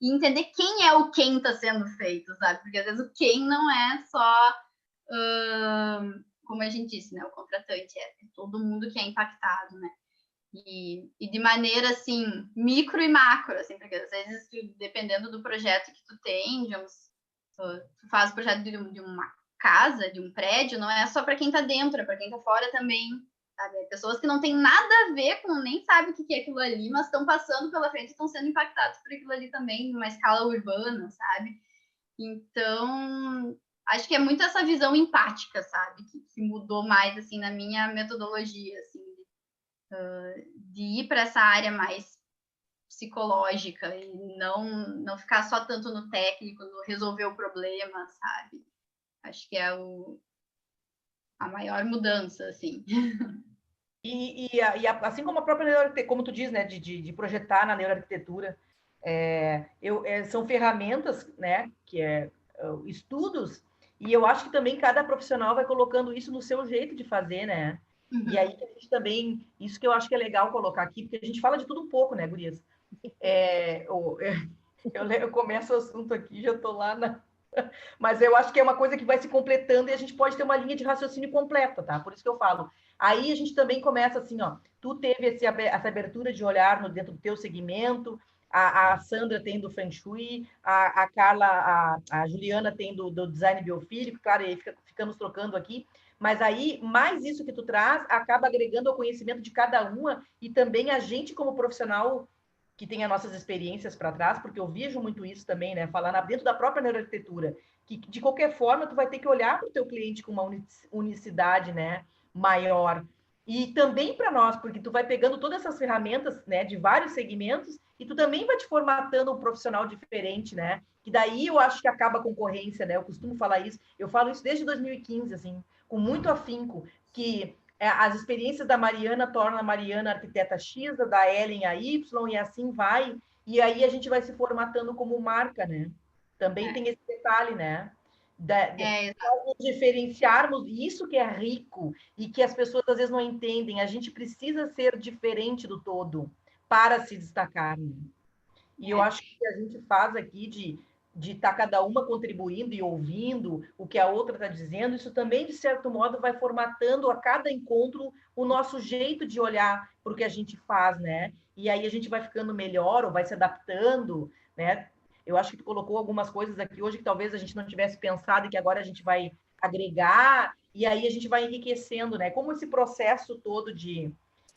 entender quem é o quem está sendo feito, sabe? Porque às vezes o quem não é só como a gente disse, né? O contratante é todo mundo que é impactado, né? E de maneira, assim, micro e macro, assim, porque às vezes, dependendo do projeto que tu tem, digamos, tu faz o projeto de uma casa, de um prédio, não é só para quem está dentro, é para quem está fora também, sabe? Pessoas que não têm nada a ver com, nem sabem o que é aquilo ali, mas estão passando pela frente e estão sendo impactados por aquilo ali também, numa escala urbana, sabe? Então, acho que é muito essa visão empática, sabe? Que mudou mais, assim, na minha metodologia, assim, de ir para essa área mais psicológica e não ficar só tanto no técnico, no resolver o problema, sabe? Acho que é a maior mudança, assim. Assim como a própria neuroarquitetura, como tu diz, né, de projetar na neuroarquitetura, São ferramentas, né, estudos, e eu acho que também cada profissional vai colocando isso no seu jeito de fazer, né? E aí que a gente também, isso que eu acho que é legal colocar aqui, porque a gente fala de tudo um pouco, né, gurias? Eu começo o assunto aqui, já estou lá na... Mas eu acho que é uma coisa que vai se completando e a gente pode ter uma linha de raciocínio completa, tá? Por isso que eu falo. Aí a gente também começa assim, ó, tu teve essa abertura de olhar dentro do teu segmento, a Sandra tem do Feng Shui, a Carla, a Juliana tem do design biofílico, claro, aí ficamos trocando aqui, mas aí, mais isso que tu traz, acaba agregando ao conhecimento de cada uma e também a gente como profissional que tem as nossas experiências para trás, porque eu vejo muito isso também, né? Falar dentro da própria neuroarquitetura, que de qualquer forma tu vai ter que olhar para o teu cliente com uma unicidade, né, maior. E também para nós, porque tu vai pegando todas essas ferramentas, né, de vários segmentos e tu também vai te formatando um profissional diferente, né? Que daí eu acho que acaba a concorrência, né? Eu costumo falar isso, eu falo isso desde 2015, assim, com muito afinco, que as experiências da Mariana tornam a Mariana arquiteta X, da Ellen a Y, e assim vai. E aí a gente vai se formatando como marca, né? Também tem esse detalhe, né? Nós diferenciarmos isso que é rico e que as pessoas às vezes não entendem. A gente precisa ser diferente do todo para se destacar. Né? E eu acho que a gente faz aqui de estar cada uma contribuindo e ouvindo o que a outra está dizendo, isso também, de certo modo, vai formatando a cada encontro o nosso jeito de olhar para o que a gente faz, né? E aí a gente vai ficando melhor ou vai se adaptando, né? Eu acho que tu colocou algumas coisas aqui hoje que talvez a gente não tivesse pensado e que agora a gente vai agregar, e aí a gente vai enriquecendo, né? Como esse processo todo de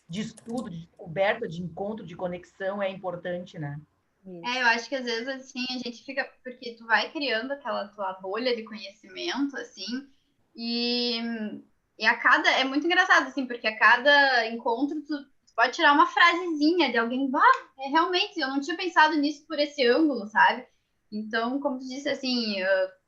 estudo, de descoberta, de encontro, de conexão é importante, né? Eu acho que às vezes, assim, a gente fica... Porque tu vai criando aquela tua bolha de conhecimento, assim, e a cada... É muito engraçado, assim, porque a cada encontro tu pode tirar uma frasezinha de alguém, realmente, eu não tinha pensado nisso por esse ângulo, sabe? Então, como tu disse, assim,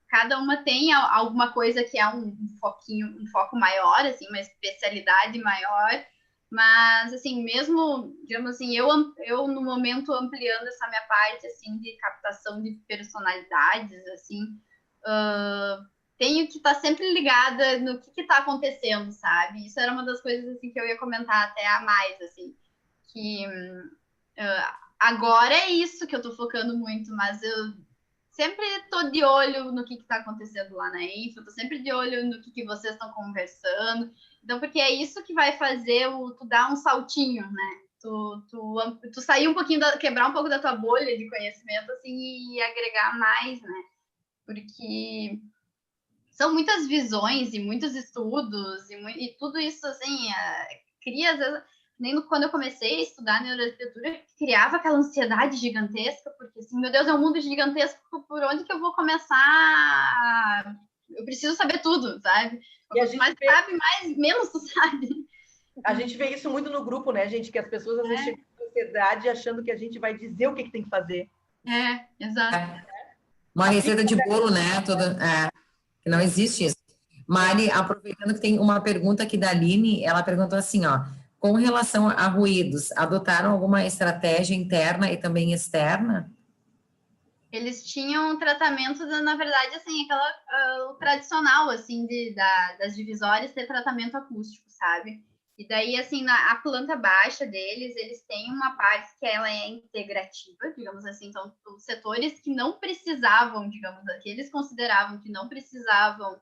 cada uma tem alguma coisa que é um foco maior, assim, uma especialidade maior, mas, assim, mesmo, digamos assim, eu no momento ampliando essa minha parte, assim, de captação de personalidades, assim, tenho que estar sempre ligada no que está acontecendo, sabe? Isso era uma das coisas, assim, que eu ia comentar até a mais, assim, que agora é isso que eu estou focando muito, mas eu sempre estou de olho no que está acontecendo lá na Info, estou sempre de olho no que vocês estão conversando. Então, porque é isso que vai fazer tu dar um saltinho, né? Tu sair um pouquinho, quebrar um pouco da tua bolha de conhecimento, assim, e agregar mais, né? Porque são muitas visões e muitos estudos, e tudo isso, assim, cria, às vezes... Nem quando eu comecei a estudar neuroarquitetura, criava aquela ansiedade gigantesca, porque, assim, meu Deus, é um mundo gigantesco, por onde que eu vou começar? Eu preciso saber tudo, sabe? Quanto mais sabe, menos tu sabe. A gente vê isso muito no grupo, né, gente? Que as pessoas, às vezes, chegam com ansiedade achando que a gente vai dizer o que tem que fazer. Exato. Uma receita de bolo, né? Que não existe isso. Mari, aproveitando que tem uma pergunta aqui da Aline, ela perguntou assim, ó, com relação a ruídos, adotaram alguma estratégia interna e também externa? Eles tinham um tratamento, na verdade, assim, o tradicional, assim, das divisórias ter tratamento acústico, sabe? E daí, assim, a planta baixa deles, eles têm uma parte que ela é integrativa, digamos assim, então, os setores que não precisavam, digamos, que eles consideravam que não precisavam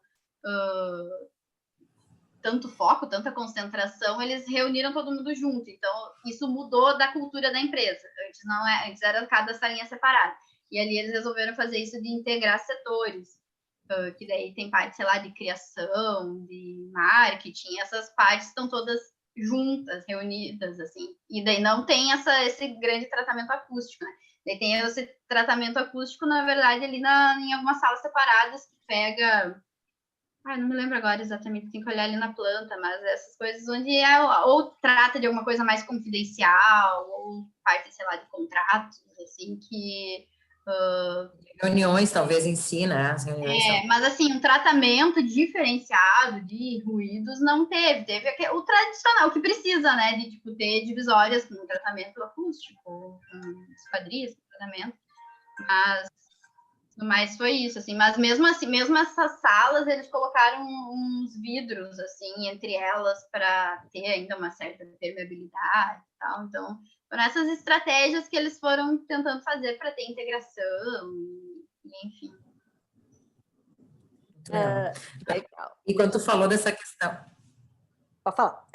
tanto foco, tanta concentração, eles reuniram todo mundo junto. Então, isso mudou da cultura da empresa. Antes era cada salinha separada. E ali eles resolveram fazer isso de integrar setores, que daí tem parte, sei lá, de criação, de marketing, essas partes estão todas juntas, reunidas, assim. E daí não tem esse grande tratamento acústico, né? Daí tem esse tratamento acústico, na verdade, ali em algumas salas separadas, que pega... não me lembro agora exatamente, tem que olhar ali na planta, mas essas coisas onde ou trata de alguma coisa mais confidencial, ou parte, sei lá, de contratos, assim, que... Reuniões, talvez, em si, né? Mas, assim, um tratamento diferenciado de ruídos não teve. Teve o tradicional, que precisa, né? De, tipo, ter divisórias com tratamento acústico, com esquadrias, departamento, mas foi isso, assim. Mas mesmo assim, mesmo essas salas, eles colocaram uns vidros, assim, entre elas, para ter ainda uma certa permeabilidade e tal. Então, foram essas estratégias que eles foram tentando fazer para ter integração, enfim. Legal. E quando tu falou dessa questão... Pode falar.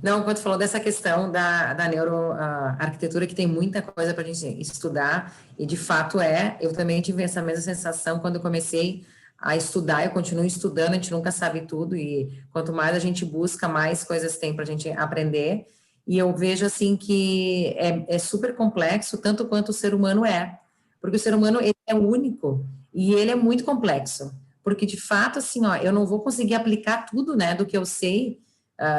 Não, quando tu falou dessa questão da neuroarquitetura, que tem muita coisa para a gente estudar, e de fato eu também tive essa mesma sensação quando eu comecei a estudar, eu continuo estudando, a gente nunca sabe tudo, e quanto mais a gente busca, mais coisas tem para a gente aprender, e eu vejo assim que é super complexo, tanto quanto o ser humano porque o ser humano ele é único, e ele é muito complexo, porque de fato, assim, ó, eu não vou conseguir aplicar tudo, né, do que eu sei,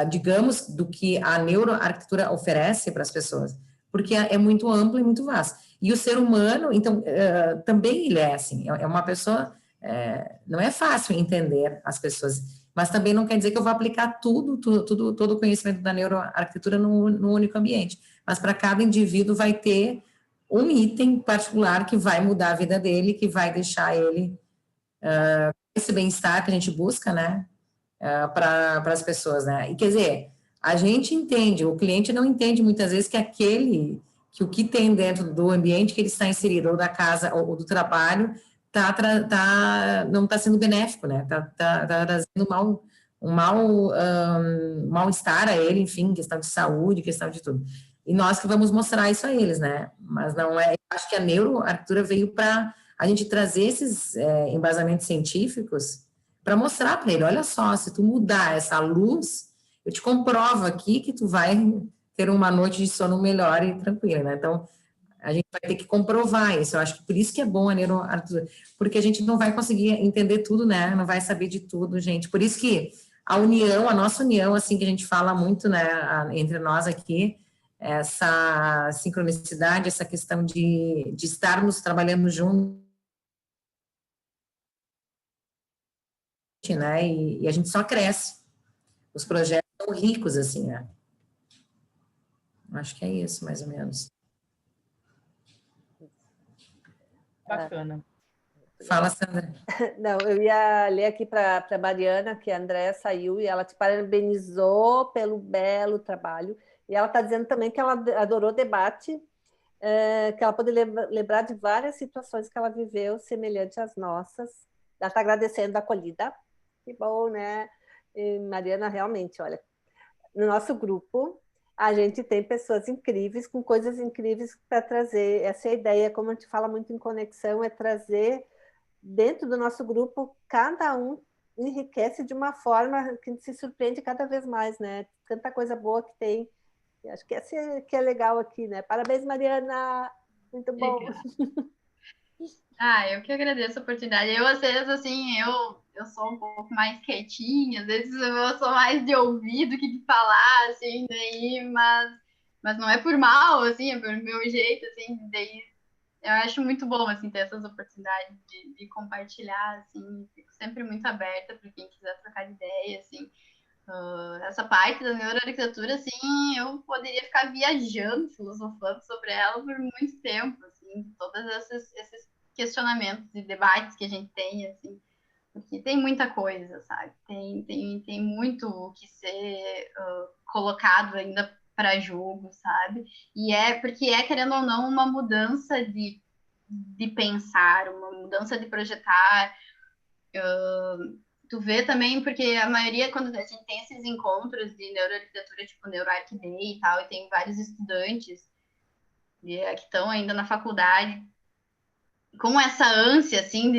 digamos, do que a neuroarquitetura oferece para as pessoas, porque é muito amplo e muito vasto. E o ser humano, então, também ele é assim, é uma pessoa, não é fácil entender as pessoas, mas também não quer dizer que eu vou aplicar todo o conhecimento da neuroarquitetura num único ambiente, mas para cada indivíduo vai ter um item particular que vai mudar a vida dele, que vai deixar ele esse bem-estar que a gente busca, né, para as pessoas, né? E quer dizer, a gente entende, o cliente não entende muitas vezes que o que tem dentro do ambiente que ele está inserido, ou da casa, ou do trabalho, não está sendo benéfico, né? Tá trazendo mal-estar a ele, enfim, questão de saúde, questão de tudo. E nós que vamos mostrar isso a eles, né? Mas não é, acho que a neuroarquitetura veio para a gente trazer esses embasamentos científicos para mostrar para ele, olha só, se tu mudar essa luz, eu te comprovo aqui que tu vai ter uma noite de sono melhor e tranquila, né? Então, a gente vai ter que comprovar isso. Eu acho que por isso que é bom a neuroarquitetura, porque a gente não vai conseguir entender tudo, né? Não vai saber de tudo, gente. Por isso que a nossa união, assim, que a gente fala muito, né, entre nós aqui, essa sincronicidade, essa questão de estarmos trabalhando juntos, né? E a gente só cresce. Os projetos são ricos, assim, né? Acho que é isso, mais ou menos. Bacana. Fala, Sandra. Não, eu ia ler aqui para a Mariana, que a Andréa saiu, e ela te parabenizou pelo belo trabalho. E ela está dizendo também que ela adorou o debate, que ela pode lembrar de várias situações que ela viveu semelhantes às nossas. Ela está agradecendo a acolhida. Que bom, né? E Mariana, realmente, olha, no nosso grupo, a gente tem pessoas incríveis, com coisas incríveis para trazer. Essa é a ideia, como a gente fala muito em conexão, é trazer dentro do nosso grupo, cada um enriquece de uma forma que a gente se surpreende cada vez mais, né? Tanta coisa boa que tem. E acho que essa que é legal aqui, né? Parabéns, Mariana! Muito bom! Eu que agradeço a oportunidade. Eu, às vezes, assim, eu sou um pouco mais quietinha, às vezes eu sou mais de ouvir do que de falar, assim, daí, mas não é por mal, assim, é por meu jeito, assim, daí eu acho muito bom, assim, ter essas oportunidades de compartilhar, assim, fico sempre muito aberta para quem quiser trocar ideia, assim. Essa parte da neuroarquitetura, assim, eu poderia ficar viajando, filosofando sobre ela por muito tempo, assim, todos esses questionamentos e debates que a gente tem, assim, porque tem muita coisa, sabe? Tem muito o que ser colocado ainda para jogo, sabe? E porque querendo ou não, uma mudança de pensar, uma mudança de projetar. Tu vê também, porque a maioria, quando a gente tem esses encontros de neuroarquitetura, tipo NeuroArq Day e tal, e tem vários estudantes que estão ainda na faculdade com essa ânsia, assim,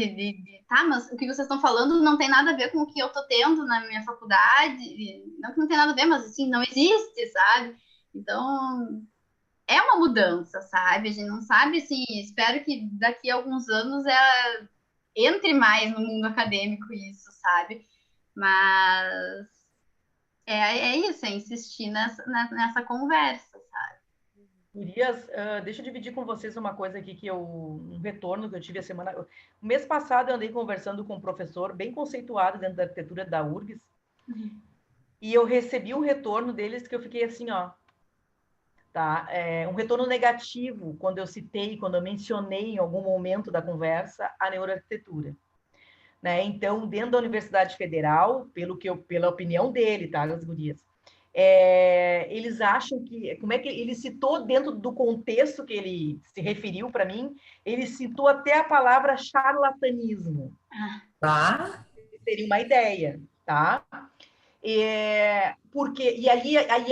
tá, mas o que vocês estão falando não tem nada a ver com o que eu tô tendo na minha faculdade, não que não tem nada a ver, mas, assim, não existe, sabe? Então, é uma mudança, sabe? A gente não sabe, assim, espero que daqui a alguns anos entre mais no mundo acadêmico isso, sabe? Mas é isso, é insistir nessa conversa, sabe? Gurias, deixa eu dividir com vocês uma coisa aqui um retorno que eu tive a semana. O mês passado eu andei conversando com um professor bem conceituado dentro da arquitetura da URGS, e eu recebi um retorno deles que eu fiquei assim, ó, tá? Um retorno negativo quando eu mencionei em algum momento da conversa a neuroarquitetura. Né? Então, dentro da Universidade Federal, pela opinião dele, tá, as gurias, eles acham que, como é que ele citou dentro do contexto que ele se referiu para mim, ele citou até a palavra charlatanismo. Tá? Seria uma ideia, tá? E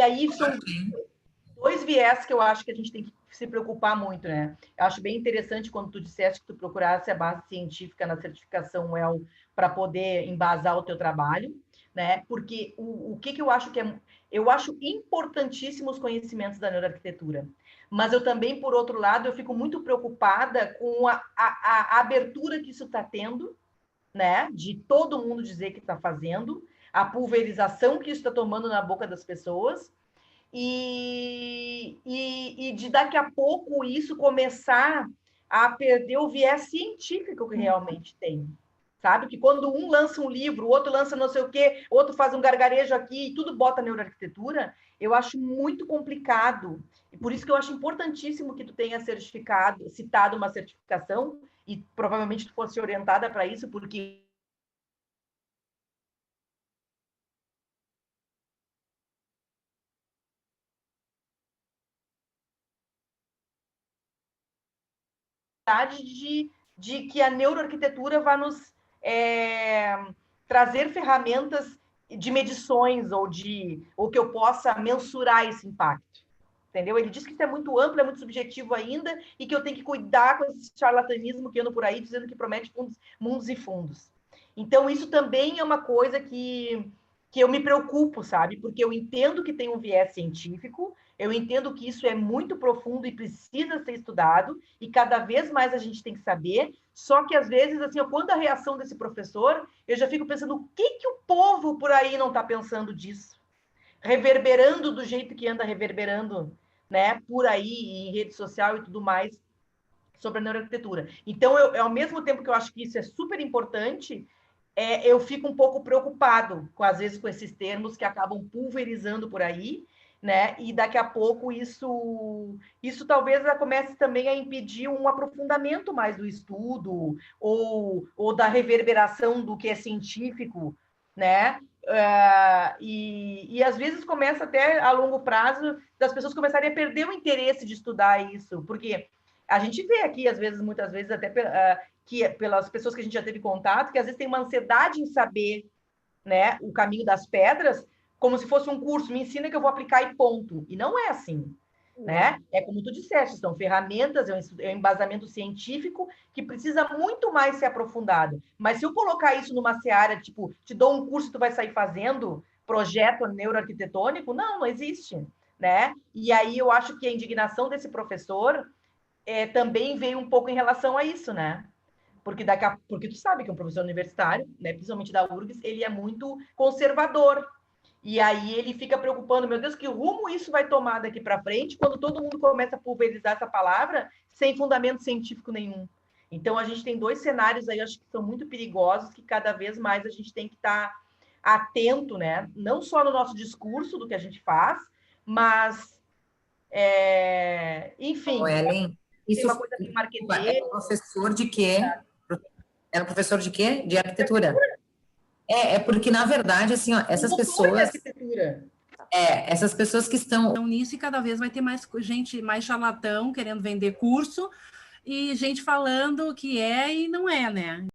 aí são dois viés que eu acho que a gente tem que se preocupar muito, né? Eu acho bem interessante quando tu disseste que tu procurasse a base científica na certificação WELL para poder embasar o teu trabalho, né? Porque o que eu acho que eu acho importantíssimos os conhecimentos da neuroarquitetura, mas eu também, por outro lado, eu fico muito preocupada com a abertura que isso está tendo, né? De todo mundo dizer que está fazendo, a pulverização que isso está tomando na boca das pessoas, e de daqui a pouco isso começar a perder o viés científico que realmente tem. Sabe? Que quando um lança um livro, o outro lança não sei o quê, outro faz um gargarejo aqui e tudo bota neuroarquitetura, eu acho muito complicado. E por isso que eu acho importantíssimo que tu tenha citado uma certificação, e provavelmente tu fosse orientada para isso, porque de que a neuroarquitetura vai nos trazer ferramentas de medições ou que eu possa mensurar esse impacto. Entendeu? Ele diz que isso é muito amplo, é muito subjetivo ainda, e que eu tenho que cuidar com esse charlatanismo que anda por aí dizendo que promete mundos e fundos. Então, isso também é uma coisa que eu me preocupo, sabe? Porque eu entendo que tem um viés científico, eu entendo que isso é muito profundo e precisa ser estudado, e cada vez mais a gente tem que saber, só que às vezes, assim, quando a reação desse professor, eu já fico pensando, o que o povo por aí não está pensando disso? Reverberando do jeito que anda reverberando, né, por aí, em rede social e tudo mais, sobre a neuroarquitetura. Então, ao mesmo tempo que eu acho que isso é super importante, eu fico um pouco preocupado, às vezes, com esses termos que acabam pulverizando por aí, né? E daqui a pouco isso talvez comece também a impedir um aprofundamento mais do estudo ou da reverberação do que é científico, né? E às vezes começa até a longo prazo das pessoas começarem a perder o interesse de estudar isso, porque a gente vê aqui, às vezes, muitas vezes, até que pelas pessoas que a gente já teve contato, que às vezes tem uma ansiedade em saber, né, o caminho das pedras, como se fosse um curso, me ensina que eu vou aplicar e ponto. E não é assim, né? É como tu disseste, são ferramentas, é um embasamento científico que precisa muito mais ser aprofundado. Mas se eu colocar isso numa seara, tipo, te dou um curso e tu vai sair fazendo projeto neuroarquitetônico, não existe, né? E aí eu acho que a indignação desse professor também veio um pouco em relação a isso, né? Porque tu sabe que um professor universitário, né, principalmente da URGS, ele é muito conservador. E aí ele fica preocupando, meu Deus, que rumo isso vai tomar daqui para frente quando todo mundo começa a pulverizar essa palavra sem fundamento científico nenhum. Então, a gente tem dois cenários aí, acho que são muito perigosos, que cada vez mais a gente tem que estar atento, né? Não só no nosso discurso do que a gente faz, mas, enfim... Ellen, isso uma coisa que marqueteira. É professor de quê? Era professor de quê? De arquitetura. Porque, na verdade, assim, ó, essas pessoas... essas pessoas que estão nisso, e cada vez vai ter mais gente, mais charlatão, querendo vender curso, e gente falando que é e não é, né?